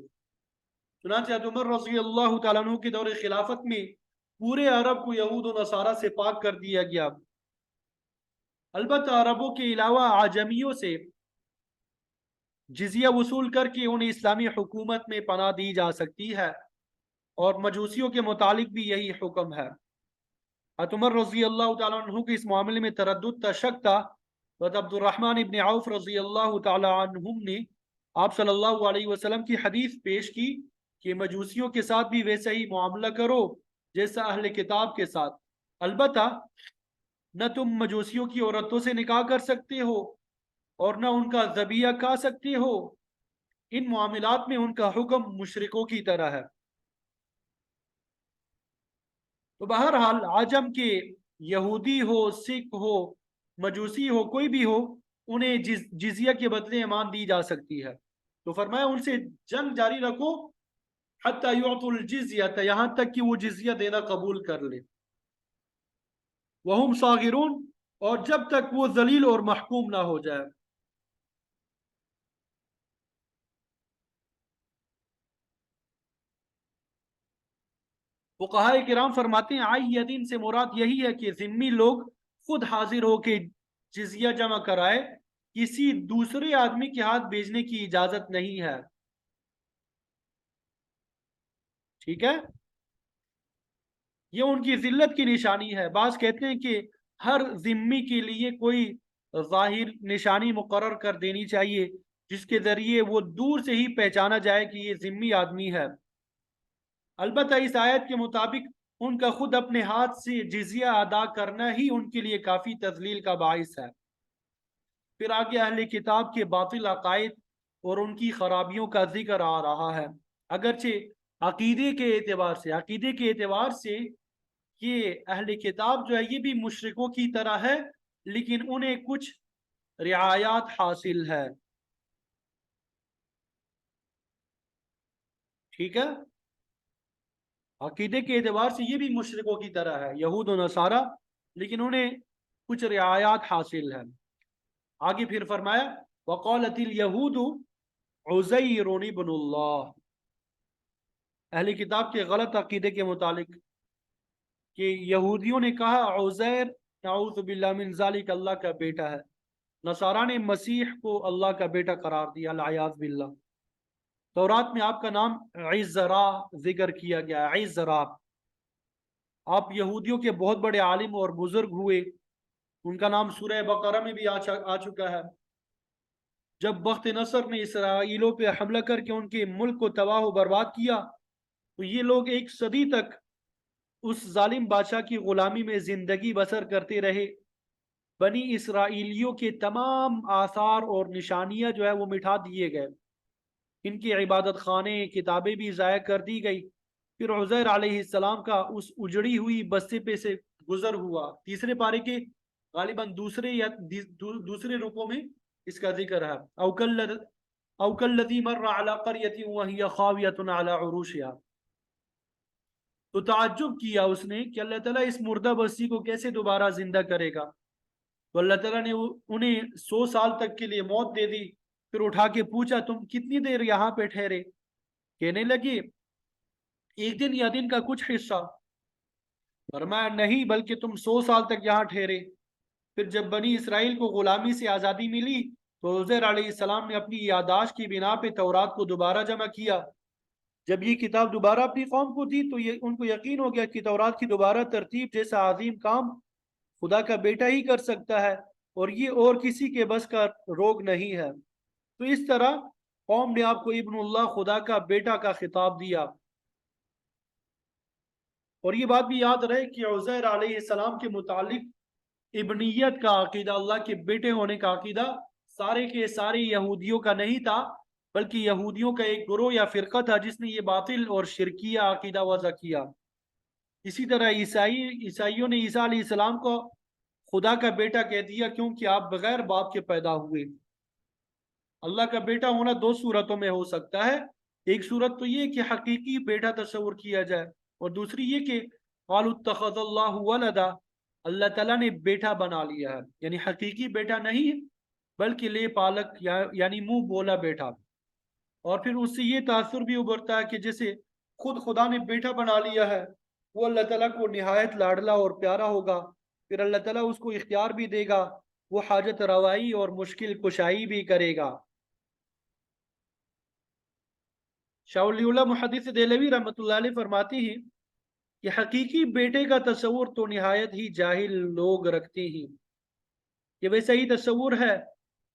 چنانچہ عمر رضی اللہ تعالیٰ عنہ کے دور خلافت میں پورے عرب کو یہود و نصارہ سے پاک کر دیا گیا. البتہ عربوں کے علاوہ عجمیوں سے جزیہ وصول کر کے انہیں اسلامی حکومت میں پناہ دی جا سکتی ہے، اور مجوسیوں کے متعلق بھی یہی حکم ہے. عمر رضی اللہ تعالیٰ عنہ کے اس معاملے میں تردد تھا، شک تھا، تو عبد الرحمن ابن عوف رضی اللہ تعالیٰ عنہم نے آپ صلی اللہ علیہ وسلم کی حدیث پیش کی کہ مجوسیوں کے ساتھ بھی ویسا ہی معاملہ کرو جیسا اہل کتاب کے ساتھ. البتہ نہ تم مجوسیوں کی عورتوں سے نکاح کر سکتے ہو اور نہ ان کا ذبیحہ کھا سکتے ہو. ان معاملات میں ان کا حکم مشرکوں کی طرح ہے. تو بہرحال عجم کے یہودی ہو، سکھ ہو، مجوسی ہو، کوئی بھی ہو، انہیں جزیہ کے بدلے امان دی جا سکتی ہے. تو فرمایا ان سے جنگ جاری رکھو حتی یعطوا الجزیہ، یہاں تک کہ وہ جزیہ دینا قبول کر لے. وہم صاغرون، اور جب تک وہ ذلیل اور محکوم نہ ہو جائے. فقہاء کرام فرماتے ہیں عیدین سے مراد یہی ہے کہ ذمی لوگ خود حاضر ہو کے جزیہ جمع کرائے، کسی دوسرے آدمی کے ہاتھ بھیجنے کی اجازت نہیں ہے. ٹھیک ہے، یہ ان کی ذلت کی نشانی ہے. بعض کہتے ہیں کہ ہر ذمی کے لیے کوئی ظاہر نشانی مقرر کر دینی چاہیے جس کے ذریعے وہ دور سے ہی پہچانا جائے کہ یہ ذمی آدمی ہے. البتہ اس آیت کے مطابق ان کا خود اپنے ہاتھ سے جزیہ ادا کرنا ہی ان کے لیے کافی تذلیل کا باعث ہے. پھر آگے اہل کتاب کے باطل عقائد اور ان کی خرابیوں کا ذکر آ رہا ہے. اگرچہ عقیدے کے اعتبار سے یہ اہل کتاب جو ہے یہ بھی مشرکوں کی طرح ہے، لیکن انہیں کچھ رعایات حاصل ہے. ٹھیک ہے، عقیدے کے اعتبار سے یہ بھی مشرکوں کی طرح ہے، یہود و نصارہ، لیکن انہیں کچھ رعایات حاصل ہیں. آگے پھر فرمایا وقالت الیہود عزیر ابن اللہ. اہل کتاب کے غلط عقیدے کے متعلق کہ یہودیوں نے کہا عزیر نعوذ باللہ من ذالک اللہ کا بیٹا ہے، نصارہ نے مسیح کو اللہ کا بیٹا قرار دیا العیاذ باللہ. تورات میں آپ کا نام عزرا ذکر کیا گیا. عزرا آپ یہودیوں کے بہت بڑے عالم اور بزرگ ہوئے، ان کا نام سورہ بقرہ میں بھی آ چکا ہے. جب بخت نصر نے اسرائیلوں پہ حملہ کر کے ان کے ملک کو تباہ و برباد کیا تو یہ لوگ 1 صدی تک اس ظالم بادشاہ کی غلامی میں زندگی بسر کرتے رہے. بنی اسرائیلیوں کے تمام آثار اور نشانیاں جو ہے وہ مٹا دیے گئے. ان کی عبادت خانے کتابیں بھی ضائع کر دی گئی۔ پھر عزیر علیہ السلام کا اس اجڑی ہوئی بستی پہ سے گزر ہوا۔ تیسرے پارے کے غالباً دوسرے یا دوسرے رکوع میں اس کا ذکر ہے، او کالذی مر علی قریۃ وہی خاویۃ علی عروشها۔ تو تعجب کیا اس نے کہ اللہ تعالیٰ اس مردہ بستی کو کیسے دوبارہ زندہ کرے گا؟ تو اللہ تعالیٰ نے انہیں 100 سال تک کے لیے موت دے دی۔ پھر اٹھا کے پوچھا تم کتنی دیر یہاں پہ ٹھہرے؟ کہنے لگے ایک دن یا دن کا کچھ حصہ۔ فرمایا نہیں، بلکہ تم 100 سال تک یہاں ٹھہرے۔ پھر جب بنی اسرائیل کو غلامی سے آزادی ملی تو عزیر علیہ السلام نے اپنی یادداشت کی بنا پہ تورات کو دوبارہ جمع کیا۔ جب یہ کتاب دوبارہ اپنی قوم کو دی تو ان کو یقین ہو گیا کہ تورات کی دوبارہ ترتیب جیسا عظیم کام خدا کا بیٹا ہی کر سکتا ہے، اور یہ اور کسی کے بس کا روگ نہیں ہے۔ تو اس طرح قوم نے آپ کو ابن اللہ، خدا کا بیٹا کا خطاب دیا۔ اور یہ بات بھی یاد رہے کہ عزیر علیہ السلام کے متعلق ابنیت کا عقیدہ، اللہ کے بیٹے ہونے کا عقیدہ سارے کے سارے یہودیوں کا نہیں تھا، بلکہ یہودیوں کا ایک گروہ یا فرقہ تھا جس نے یہ باطل اور شرکیہ عقیدہ وضع کیا۔ اسی طرح عیسائیوں نے عیسیٰ علیہ السلام کو خدا کا بیٹا کہہ دیا کیونکہ آپ بغیر باپ کے پیدا ہوئے۔ اللہ کا بیٹا ہونا دو صورتوں میں ہو سکتا ہے، ایک صورت تو یہ کہ حقیقی بیٹا تصور کیا جائے، اور دوسری یہ کہ قالوا اتخذ اللہ ولدا، اللہ تعالیٰ نے بیٹا بنا لیا ہے، یعنی حقیقی بیٹا نہیں بلکہ لے پالک یعنی منہ بولا بیٹا۔ اور پھر اس سے یہ تاثر بھی ابھرتا ہے کہ جیسے خود خدا نے بیٹا بنا لیا ہے، وہ اللہ تعالیٰ کو نہایت لاڈلا اور پیارا ہوگا، پھر اللہ تعالیٰ اس کو اختیار بھی دے گا، وہ حاجت روائی اور مشکل کشائی بھی کرے گا۔ شاہ ولی اللہ محدث دہلوی رحمۃ اللہ علیہ فرماتے ہیں کہ حقیقی بیٹے کا تصور تو نہایت ہی جاہل لوگ رکھتے ہیں۔ یہ ویسا ہی تصور ہے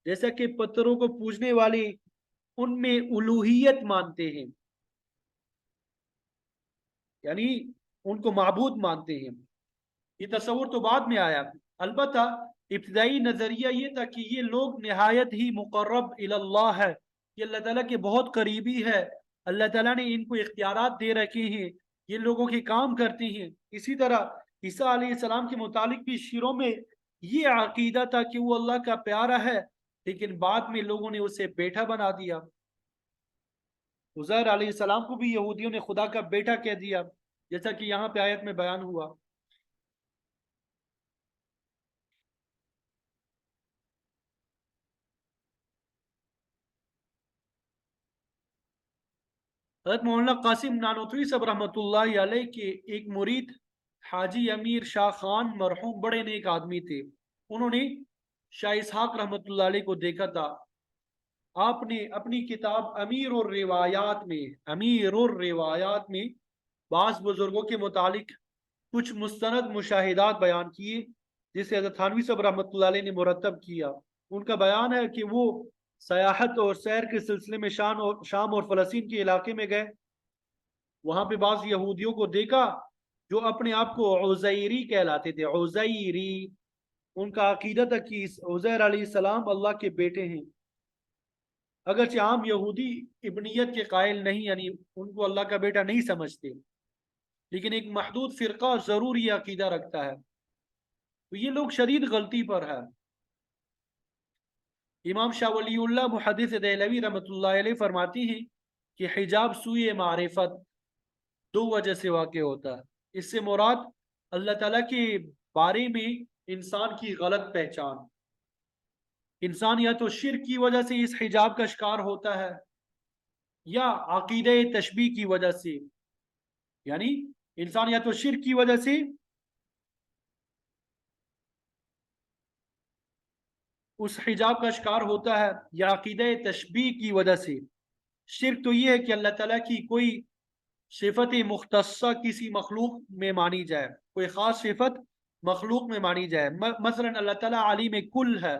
جیسا کہ پتھروں کو پوجنے والے ان میں الوہیت مانتے ہیں، یعنی ان کو معبود مانتے ہیں۔ یہ تصور تو بعد میں آیا، البتہ ابتدائی نظریہ یہ تھا کہ یہ لوگ نہایت ہی مقرب اللہ ہے، یہ اللہ تعالیٰ کے بہت قریبی ہے، اللہ تعالیٰ نے ان کو اختیارات دے رکھے ہیں، یہ لوگوں کے کام کرتے ہیں۔ اسی طرح عیسیٰ علیہ السلام کے متعلق بھی شیعوں میں یہ عقیدہ تھا کہ وہ اللہ کا پیارا ہے، لیکن بعد میں لوگوں نے اسے بیٹا بنا دیا۔ عزیر علیہ السلام کو بھی یہودیوں نے خدا کا بیٹا کہہ دیا، جیسا کہ یہاں پہ آیت میں بیان ہوا۔ حضرت مولانا قاسم نانوتوی صاحب رحمۃ اللہ علیہ کے ایک مرید حاجی امیر شاہ خان مرحوم بڑے نیک آدمی تھے، انہوں نے شاہ اسحاق رحمۃ اللہ علیہ کو دیکھا تھا۔ آپ نے اپنی کتاب امیر الروایات میں بعض بزرگوں کے متعلق کچھ مستند مشاہدات بیان کیے جسے حضرت تھانوی صاحب رحمۃ اللہ علیہ نے مرتب کیا۔ ان کا بیان ہے کہ وہ سیاحت اور سیر کے سلسلے میں شام اور فلسطین کے علاقے میں گئے، وہاں پہ بعض یہودیوں کو دیکھا جو اپنے آپ کو عزیری کہلاتے تھے۔ عزیری، ان کا عقیدہ تھا کہ عزیر علیہ السلام اللہ کے بیٹے ہیں، اگرچہ عام یہودی ابنیت کے قائل نہیں، یعنی ان کو اللہ کا بیٹا نہیں سمجھتے، لیکن ایک محدود فرقہ ضرور یہ عقیدہ رکھتا ہے، تو یہ لوگ شدید غلطی پر ہے۔ امام شاہ ولی اللہ محدث دہلوی رحمۃ اللہ علیہ فرماتی ہیں کہ حجاب سوئے معرفت دو وجہ سے واقع ہوتا ہے۔ اس سے مراد اللہ تعالیٰ کے بارے میں انسان کی غلط پہچان، انسان یا تو شرک کی وجہ سے اس حجاب کا شکار ہوتا ہے یا عقیدہ تشبیہ کی وجہ سے، یعنی انسان یا تو شرک کی وجہ سے اس حجاب کا شکار ہوتا ہے یا عقیدہ تشبیہ کی وجہ سے۔ شرک تو یہ ہے کہ اللہ تعالیٰ کی کوئی صفت مختصہ کسی مخلوق میں مانی جائے، کوئی خاص صفت مخلوق میں مانی جائے، مثلا اللہ تعالیٰ عالم کل ہے،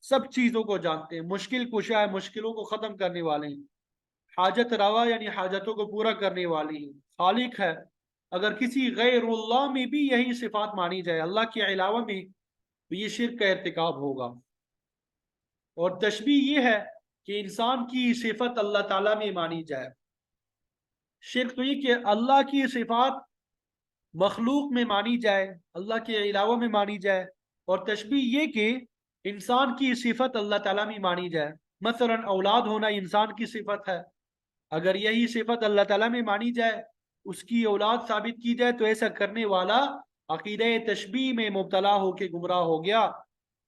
سب چیزوں کو جانتے ہیں، مشکل کشا ہے، مشکلوں کو ختم کرنے والے ہیں، حاجت روا یعنی حاجتوں کو پورا کرنے والے ہیں، خالق ہے۔ اگر کسی غیر اللہ میں بھی یہی صفات مانی جائے اللہ کے علاوہ میں، تو یہ شرک کا ارتکاب ہوگا۔ اور تشبیہ یہ ہے کہ انسان کی صفت اللہ تعالیٰ میں مانی جائے. شرک تو یہ کہ اللہ کی صفات مخلوق میں مانی جائے، اللہ کے علاوہ میں مانی جائے. اور تشبیہ یہ کہ انسان کی صفت اللہ تعالیٰ میں مانی جائے. مثلا اولاد ہونا انسان کی صفت ہے، اگر یہی صفت اللہ تعالیٰ میں مانی جائے، اس کی اولاد ثابت کی جائے، تو ایسا کرنے والا عقیدہ تشبیہ میں مبتلا ہو کے گمراہ ہو گیا.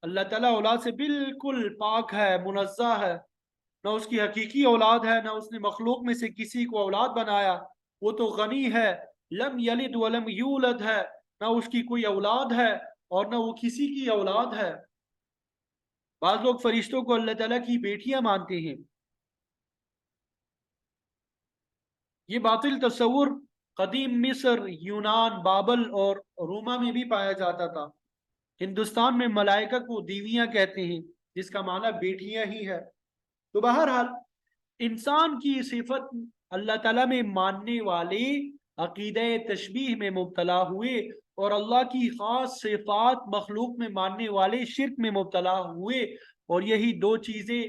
اللہ تعالیٰ اولاد سے بالکل پاک ہے، منزہ ہے، نہ اس کی حقیقی اولاد ہے، نہ اس نے مخلوق میں سے کسی کو اولاد بنایا. وہ تو غنی ہے، لم یلد ولم یولد ہے، نہ اس کی کوئی اولاد ہے اور نہ وہ کسی کی اولاد ہے. بعض لوگ فرشتوں کو اللہ تعالیٰ کی بیٹیاں مانتے ہیں. یہ باطل تصور قدیم مصر، یونان، بابل اور روما میں بھی پایا جاتا تھا. ہندوستان میں ملائکہ کو دیویاں کہتے ہیں، جس کا معنی بیٹیاں ہی ہے. تو بہرحال انسان کی صفت اللہ تعالیٰ میں ماننے والے عقیدہ تشبیہ میں مبتلا ہوئے، اور اللہ کی خاص صفات مخلوق میں ماننے والے شرک میں مبتلا ہوئے. اور یہی دو چیزیں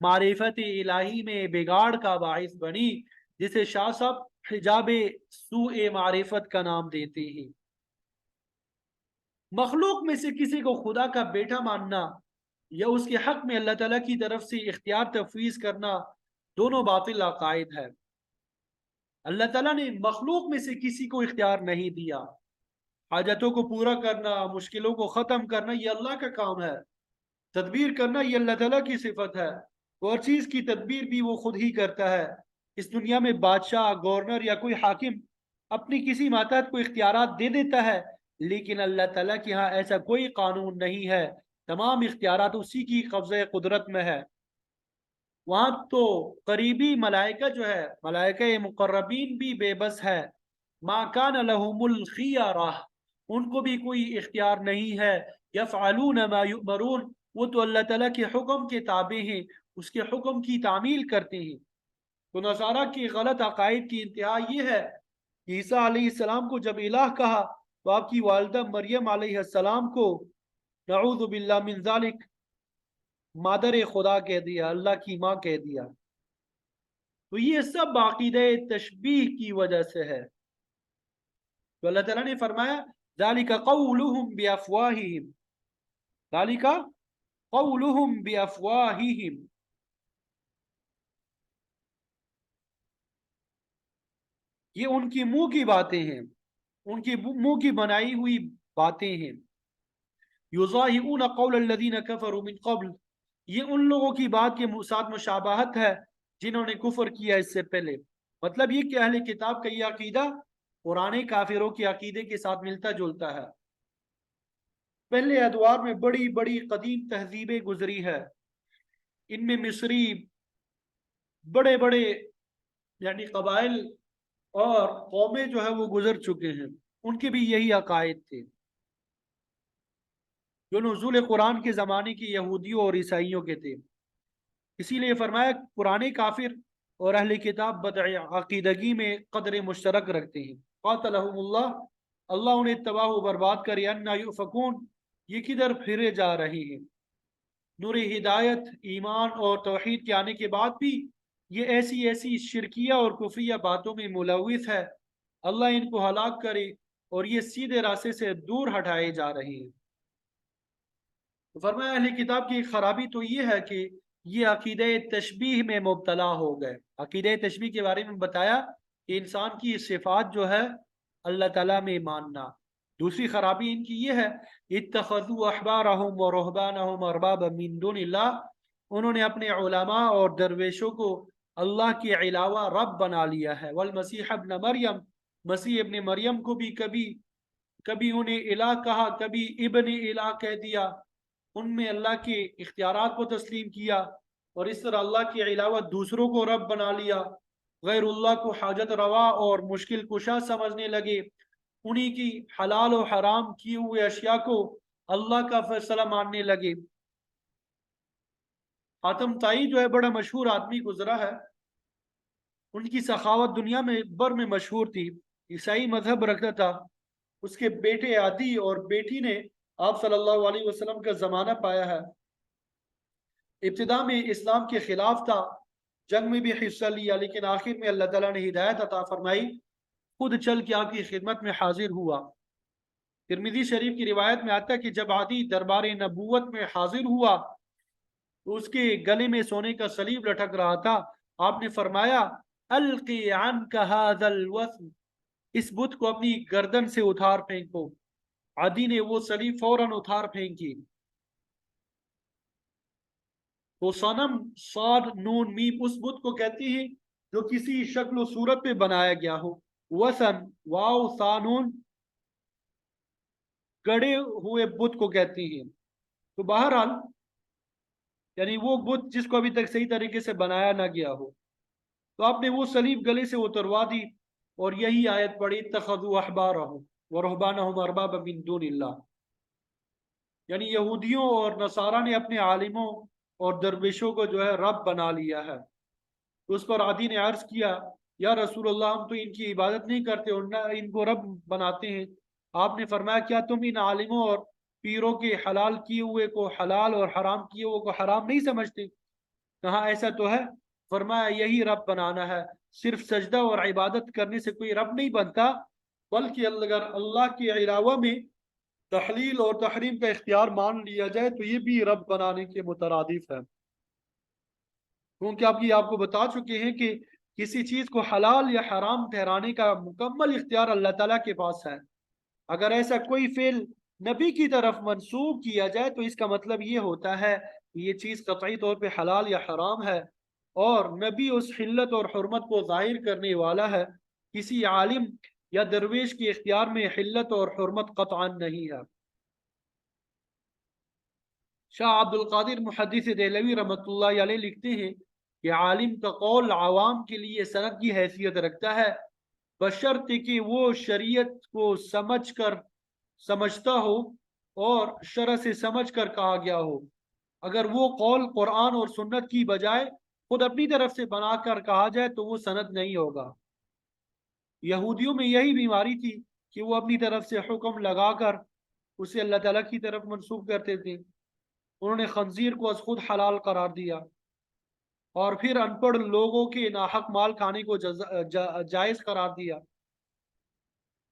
معرفت الہی میں بگاڑ کا باعث بنی، جسے شاہ صاحب حجاب سوء معرفت کا نام دیتے ہیں. مخلوق میں سے کسی کو خدا کا بیٹا ماننا یا اس کے حق میں اللہ تعالیٰ کی طرف سے اختیار تفویض کرنا، دونوں باطل عقائد ہے. اللہ تعالیٰ نے مخلوق میں سے کسی کو اختیار نہیں دیا. حاجتوں کو پورا کرنا، مشکلوں کو ختم کرنا، یہ اللہ کا کام ہے. تدبیر کرنا یہ اللہ تعالیٰ کی صفت ہے. اور چیز کی تدبیر بھی وہ خود ہی کرتا ہے. اس دنیا میں بادشاہ، گورنر یا کوئی حاکم اپنی کسی ماتحت کو اختیارات دے دیتا ہے، لیکن اللہ تعالیٰ کے ہاں ایسا کوئی قانون نہیں ہے. تمام اختیارات اسی کی قبضہ قدرت میں ہے. وہاں تو قریبی ملائکہ جو ہے، ملائکہ مقربین بھی بے بس ہے. ما کان لہم الخیارہ، ان کو بھی کوئی اختیار نہیں ہے. یفعلون ما یؤمرون، وہ تو اللہ تعالیٰ کے حکم کے تابع ہیں، اس کے حکم کی تعمیل کرتے ہیں. تو نصارہ کی غلط عقائد کی انتہا یہ ہے کہ عیسیٰ علیہ السلام کو جب الہ کہا تو آپ کی والدہ مریم علیہ السلام کو نعوذ باللہ من ذالک مادر خدا کہہ دیا، اللہ کی ماں کہہ دیا. تو یہ سب عقیدہ تشبیہ کی وجہ سے ہے. تو اللہ تعالیٰ نے فرمایا ذالک قولہم بافواہہم، ذالک قولہم بافواہہم، یہ ان کی منہ کی باتیں ہیں، ان کی منہ کی بنائی ہوئی باتیں ہیں. یظاہرون قول الذین کفروا من قبل، یہ ان لوگوں کی بات کے ساتھ مشابہت ہے جنہوں نے کفر کیا اس سے پہلے. مطلب یہ کہ اہل کتاب کا یہ عقیدہ پرانے کافروں کے عقیدے کے ساتھ ملتا جلتا ہے. پہلے ادوار میں بڑی بڑی قدیم تہذیبیں گزری ہے، ان میں مصری بڑے بڑے یعنی قبائل اور قومیں جو ہے وہ گزر چکے ہیں، ان کے بھی یہی عقائد تھے جو نزول قرآن کے زمانے کی یہودیوں اور عیسائیوں کے تھے. اسی لیے فرمایا پرانے کافر اور اہل کتاب بدع عقیدگی میں قدر مشترک رکھتے ہیں. قاتلہم اللہ، اللہ انہیں تباہ و برباد کرے. انا یؤفکون، یہ کدھر پھرے جا رہے ہیں. نور ہدایت، ایمان اور توحید کے آنے کے بعد بھی یہ ایسی ایسی شرکیہ اور کفریہ باتوں میں ملوث ہے. اللہ ان کو ہلاک کرے، اور یہ سیدھے راستے سے دور ہٹائے جا رہے ہیں. تو فرمایا اہل کتاب کی خرابی تو یہ ہے کہ یہ عقیدہ تشبیہ میں مبتلا ہو گئے. عقیدہ تشبیہ کے بارے میں بتایا کہ انسان کی صفات جو ہے اللہ تعالیٰ میں ماننا. دوسری خرابی ان کی یہ ہے اتخذوا احبارہم و رہبانہم اربابا من دون اللہ، انہوں نے اپنے علماء اور درویشوں کو اللہ کے علاوہ رب بنا لیا ہے. والمسیح ابن مریم، مسیح ابن مریم کو بھی کبھی انہیں الہ کہا، کبھی ابن الہ کہہ دیا. ان میں اللہ کے اختیارات کو تسلیم کیا، اور اس طرح اللہ کے علاوہ دوسروں کو رب بنا لیا. غیر اللہ کو حاجت روا اور مشکل کشا سمجھنے لگے. انہی کی حلال و حرام کیے ہوئے اشیاء کو اللہ کا فیصلہ ماننے لگے. حاتم طائی جو ہے بڑا مشہور آدمی گزرا ہے، ان کی سخاوت دنیا میں بر میں مشہور تھی. عیسائی مذہب رکھتا تھا. اس کے بیٹے عدی اور بیٹی نے آپ صلی اللہ علیہ وسلم کا زمانہ پایا ہے. ابتدا میں اسلام کے خلاف تھا، جنگ میں بھی حصہ لیا، لیکن آخر میں اللہ تعالیٰ نے ہدایت عطا فرمائی، خود چل کے آپ کی خدمت میں حاضر ہوا۔ ترمذی شریف کی روایت میں آتا ہے کہ جب عادی دربار نبوت میں حاضر ہوا تو اس کے گلے میں سونے کا صلیب لٹک رہا تھا۔ آپ نے فرمایا القی عنک ھذا الوثن، اس بت کو اپنی گردن سے اتار پھینکو۔ عادی نے وہ صلیب فوراً اتار پھینکی۔ تو صنم صاد نون میم اس بت کو کہتی ہے جو کسی شکل و صورت پہ بنایا گیا ہو۔ وثن واو ثانون گڑے ہوئے بت کو کہتی ہیں۔ تو بہرحال یعنی وہ بت جس کو ابھی تک صحیح طریقے سے بنایا نہ گیا ہو، تو آپ نے وہ صلیب گلے سے اتروا دی اور یہی آیت پڑھی اتخذوا احبارهم ورهبانهم اربابا من دون اللہ، یعنی یہودیوں اور نصارہ نے اپنے عالموں اور درویشوں کو جو ہے رب بنا لیا ہے۔ تو اس پر عادی نے عرض کیا یا رسول اللہ ہم تو ان کی عبادت نہیں کرتے اور نہ ان کو رب بناتے ہیں۔ آپ نے فرمایا کیا تم ان عالموں اور پیروں کے حلال کیے ہوئے کو حلال اور حرام کیے ہوئے کو حرام نہیں سمجھتے؟ کہا ایسا تو ہے۔ فرمایا یہی رب بنانا ہے، صرف سجدہ اور عبادت کرنے سے کوئی رب نہیں بنتا، بلکہ اگر اللہ کے علاوہ میں تحلیل اور تحریم کا اختیار مان لیا جائے تو یہ بھی رب بنانے کے مترادف ہے۔ کیونکہ آپ کو بتا چکے ہیں کہ کسی چیز کو حلال یا حرام ٹھہرانے کا مکمل اختیار اللہ تعالیٰ کے پاس ہے۔ اگر ایسا کوئی فعل نبی کی طرف منسوب کیا جائے تو اس کا مطلب یہ ہوتا ہے کہ یہ چیز قطعی طور پہ حلال یا حرام ہے، اور نبی اس حلت اور حرمت کو ظاہر کرنے والا ہے۔ کسی عالم یا درویش کے اختیار میں حلت اور حرمت قطعا نہیں ہے۔ شاہ عبد القادر محدث دہلوی رحمۃ اللہ علیہ لکھتے ہیں کہ عالم کا قول عوام کے لیے سند کی حیثیت رکھتا ہے، بشرط کہ وہ شریعت کو سمجھتا ہو اور شرع سے سمجھ کر کہا گیا ہو۔ اگر وہ قول قرآن اور سنت کی بجائے خود اپنی طرف سے بنا کر کہا جائے تو وہ سند نہیں ہوگا۔ یہودیوں میں یہی بیماری تھی کہ وہ اپنی طرف سے حکم لگا کر اسے اللہ تعالیٰ کی طرف منسوب کرتے تھے۔ انہوں نے خنزیر کو از خود حلال قرار دیا اور پھر ان پڑھ لوگوں کے ناحق مال کھانے کو جائز قرار دیا۔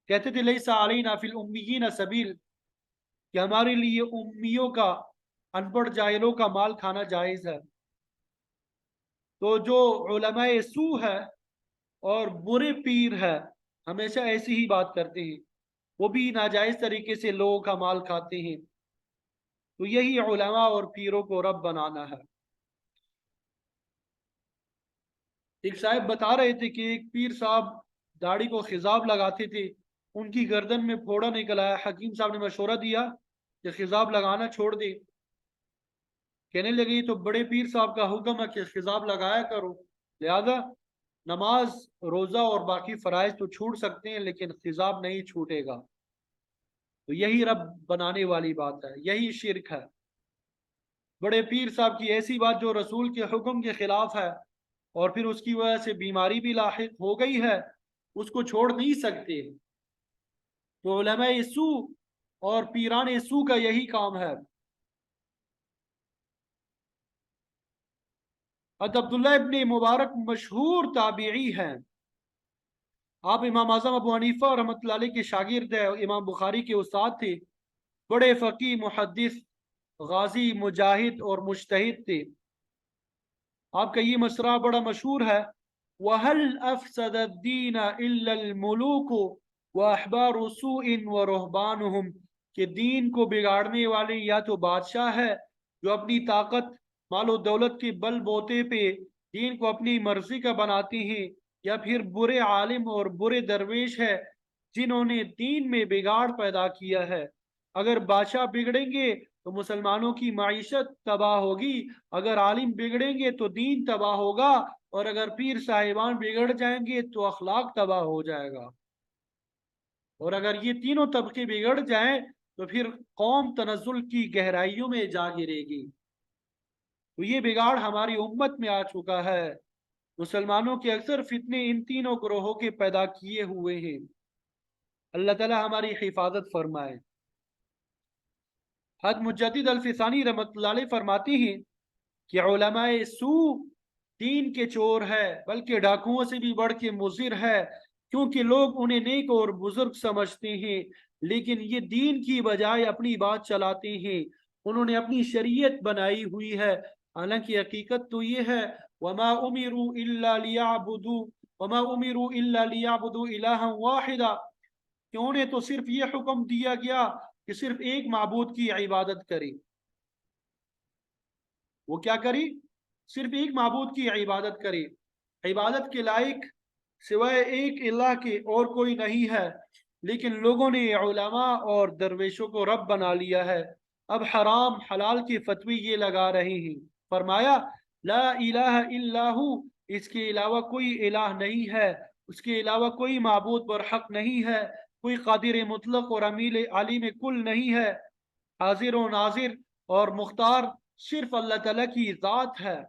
کہتے تھے لیسا علینا فی الامیین سبیل، کہ ہمارے لیے امیوں کا، ان پڑھ جاہلوں کا مال کھانا جائز ہے۔ تو جو علماء سو ہے اور برے پیر ہے ہمیشہ ایسی ہی بات کرتے ہیں، وہ بھی ناجائز طریقے سے لوگوں کا مال کھاتے ہیں۔ تو یہی علماء اور پیروں کو رب بنانا ہے۔ ایک صاحب بتا رہے تھے کہ ایک پیر صاحب داڑھی کو خضاب لگاتے تھے، ان کی گردن میں پھوڑا نکل آیا۔ حکیم صاحب نے مشورہ دیا کہ خضاب لگانا چھوڑ دے۔ کہنے لگے یہ تو بڑے پیر صاحب کا حکم ہے کہ خضاب لگایا کرو، لہذا نماز روزہ اور باقی فرائض تو چھوٹ سکتے ہیں لیکن خضاب نہیں چھوٹے گا۔ تو یہی رب بنانے والی بات ہے، یہی شرک ہے۔ بڑے پیر صاحب کی ایسی بات جو رسول کے حکم کے خلاف ہے اور پھر اس کی وجہ سے بیماری بھی لاحق ہو گئی ہے، اس کو چھوڑ نہیں سکتے۔ تو علماء سو اور پیران سو کا یہی کام ہے۔ عبداللہ ابن مبارک مشہور تابعی ہیں، آپ امام اعظم ابو حنیفہ رحمۃ اللہ علیہ کے شاگرد ہیں، امام بخاری کے استاد تھے، بڑے فقی، محدث، غازی، مجاہد اور مجتہد تھے۔ آپ کا یہ مصرع بڑا مشہور ہے، وَهَلْ أَفْسَدَ الدِّينَ إِلَّا الْمُلُوكُ وَأَحْبَارُ سُوءٍ وَرُهْبَانُهُمْ، کہ دین کو بگاڑنے والے یا تو بادشاہ ہے جو اپنی طاقت، مال و دولت کے بل بوتے پہ دین کو اپنی مرضی کا بناتے ہیں، یا پھر برے عالم اور برے درویش ہے جنہوں نے دین میں بگاڑ پیدا کیا ہے۔ اگر بادشاہ بگڑیں گے تو مسلمانوں کی معیشت تباہ ہوگی، اگر عالم بگڑیں گے تو دین تباہ ہوگا، اور اگر پیر صاحبان بگڑ جائیں گے تو اخلاق تباہ ہو جائے گا، اور اگر یہ تینوں طبقے بگڑ جائیں تو پھر قوم تنزل کی گہرائیوں میں جا گرے گی۔ تو یہ بگاڑ ہماری امت میں آ چکا ہے۔ مسلمانوں کے اکثر فتنے ان تینوں گروہوں کے پیدا کیے ہوئے ہیں۔ اللہ تعالی ہماری حفاظت فرمائے۔ حضرت مجدد الفسانی رحمۃ اللہ علیہ فرماتی ہیں کہ علماء سو دین کے چور ہے، بلکہ ڈاکوؤں سے بھی بڑھ کے مضر ہے، کیونکہ لوگ انہیں نیک اور بزرگ سمجھتے ہیں لیکن یہ دین کی بجائے اپنی بات چلاتے ہیں، انہوں نے اپنی شریعت بنائی ہوئی ہے، حالانکہ حقیقت تو یہ ہے وما امروا الا ليعبدوا وما امروا الا ليعبدوا الها واحدا، کہ انہیں تو صرف یہ حکم دیا گیا کہ صرف ایک معبود کی عبادت کرے۔ وہ کیا کری؟ صرف ایک معبود کی عبادت کرے، عبادت کے لائق سوائے ایک اللہ کے اور کوئی نہیں ہے، لیکن لوگوں نے علماء اور درویشوں کو رب بنا لیا ہے، اب حرام حلال کی فتوی یہ لگا رہے ہیں۔ فرمایا لا الہ الا ہو، اس کے علاوہ کوئی الہ نہیں ہے، اس کے علاوہ کوئی معبود برحق نہیں ہے، کوئی قادر مطلق اور علیم کل نہیں ہے، حاضر و ناظر اور مختار صرف اللہ تعالیٰ کی ذات ہے۔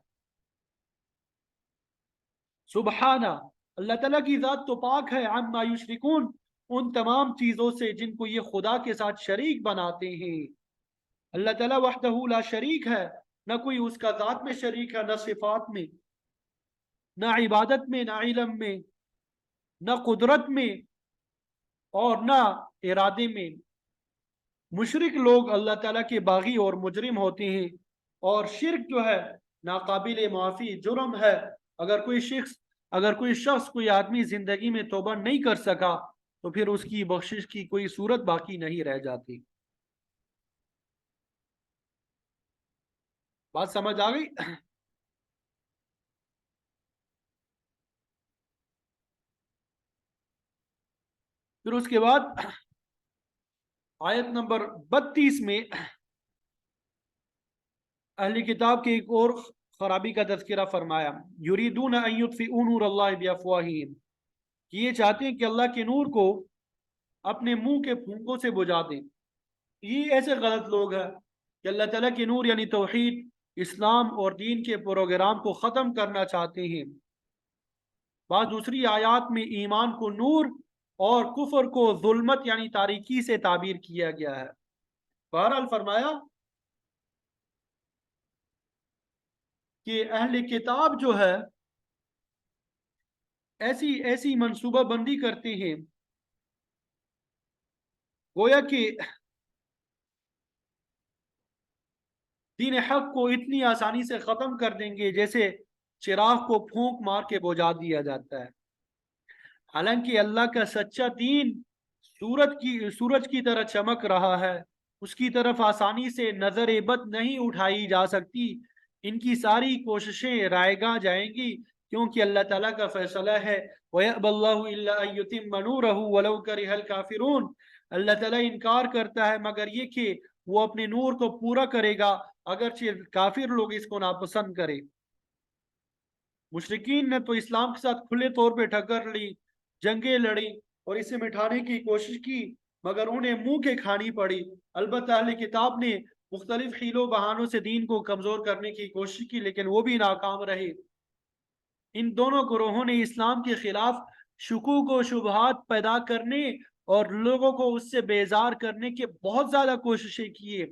سبحانہ، اللہ تعالیٰ کی ذات تو پاک ہے، عما یشرکون، ان تمام چیزوں سے جن کو یہ خدا کے ساتھ شریک بناتے ہیں۔ اللہ تعالیٰ وحدہ لا شریک ہے، نہ کوئی اس کا ذات میں شریک ہے، نہ صفات میں، نہ عبادت میں، نہ علم میں، نہ قدرت میں، اور نہ ارادے میں۔ مشرک لوگ اللہ تعالیٰ کے باغی اور مجرم ہوتے ہیں، اور شرک جو ہے ناقابل معافی جرم ہے۔ اگر کوئی شخص کوئی آدمی زندگی میں توبہ نہیں کر سکا تو پھر اس کی بخشش کی کوئی صورت باقی نہیں رہ جاتی۔ بات سمجھ آ گئی؟ پھر اس کے بعد آیت نمبر 32 میں اہل کتاب کے ایک اور خرابی کا تذکرہ فرمایا، یریدون ان یطفئوا نور اللہ بافواہہم، یہ چاہتے ہیں کہ اللہ کے نور کو اپنے منہ کے پھونکوں سے بجھا دیں۔ یہ ایسے غلط لوگ ہیں کہ اللہ تعالیٰ کے نور یعنی توحید، اسلام اور دین کے پروگرام کو ختم کرنا چاہتے ہیں۔ بعض دوسری آیات میں ایمان کو نور اور کفر کو ظلمت یعنی تاریکی سے تعبیر کیا گیا ہے۔ بہرحال فرمایا کہ اہل کتاب جو ہے ایسی منصوبہ بندی کرتے ہیں گویا کہ دین حق کو اتنی آسانی سے ختم کر دیں گے جیسے چراغ کو پھونک مار کے بجھا دیا جاتا ہے۔ حالانکہ اللہ کا سچا دین سورج کی طرح چمک رہا ہے، اس کی طرف آسانی سے نظر بد نہیں اٹھائی جا سکتی۔ ان کی ساری کوششیں رائے گاہ جائیں گی کیونکہ اللہ تعالیٰ کا فیصلہ ہے وَيَأْبَى اللَّهُ إِلَّا أَن يُتِمَّ نُورَهُ وَلَوْ كَرِهَ الْكَافِرُونَ، اللہ تعالیٰ انکار کرتا ہے مگر یہ کہ وہ اپنے نور کو پورا کرے گا اگرچہ کافر لوگ اس کو ناپسند کرے۔ مشرکین نے تو اسلام کے ساتھ کھلے طور پہ ٹکر لی، جنگیں لڑی اور اسے مٹھانے کی کوشش کی مگر انہیں منہ کے کھانی پڑی۔ البتہ اہل کتاب نے مختلف حیل و بہانوں سے دین کو کمزور کرنے کی کوشش کی لیکن وہ بھی ناکام رہے۔ ان دونوں گروہوں نے اسلام کے خلاف شکوک و شبہات پیدا کرنے اور لوگوں کو اس سے بیزار کرنے کے بہت زیادہ کوششیں کیے۔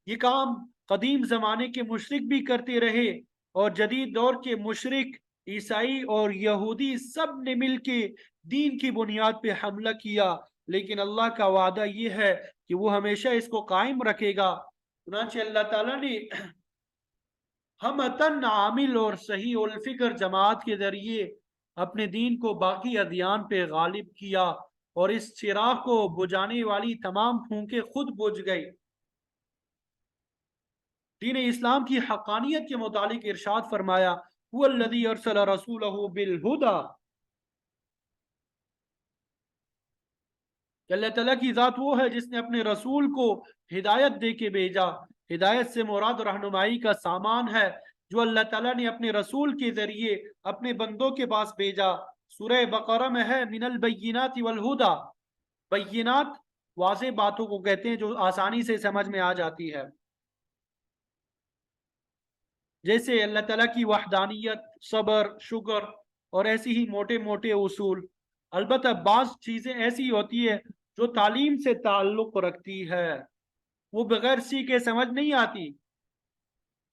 یہ کام قدیم زمانے کے مشرک بھی کرتے رہے اور جدید دور کے مشرک، عیسائی اور یہودی سب نے مل کے دین کی بنیاد پہ حملہ کیا، لیکن اللہ کا وعدہ یہ ہے کہ وہ ہمیشہ اس کو قائم رکھے گا۔ چنانچہ اللہ تعالیٰ نے ہمتن عامل اور صحیح الفکر جماعت کے ذریعے اپنے دین کو باقی ادیان پہ غالب کیا اور اس چراغ کو بجھانے والی تمام پھونکیں خود بجھ گئی۔ دین اسلام کی حقانیت کے متعلق ارشاد فرمایا هو الذی ارسل رسولہ بالہدی، کہ اللہ تعالیٰ کی ذات وہ ہے جس نے اپنے رسول کو ہدایت دے کے بھیجا۔ ہدایت سے مراد رہنمائی کا سامان ہے جو اللہ تعالیٰ نے اپنے رسول کے ذریعے اپنے بندوں کے پاس بھیجا۔ سورہ بقرہ میں ہے من البینات والہدی، بینات واضح باتوں کو کہتے ہیں جو آسانی سے سمجھ میں آ جاتی ہے، جیسے اللہ تعالیٰ کی وحدانیت، صبر، شکر اور ایسی ہی موٹے موٹے اصول۔ البتہ بعض چیزیں ایسی ہوتی ہے جو تعلیم سے تعلق رکھتی ہے، وہ بغیر سیکھے سمجھ نہیں آتی۔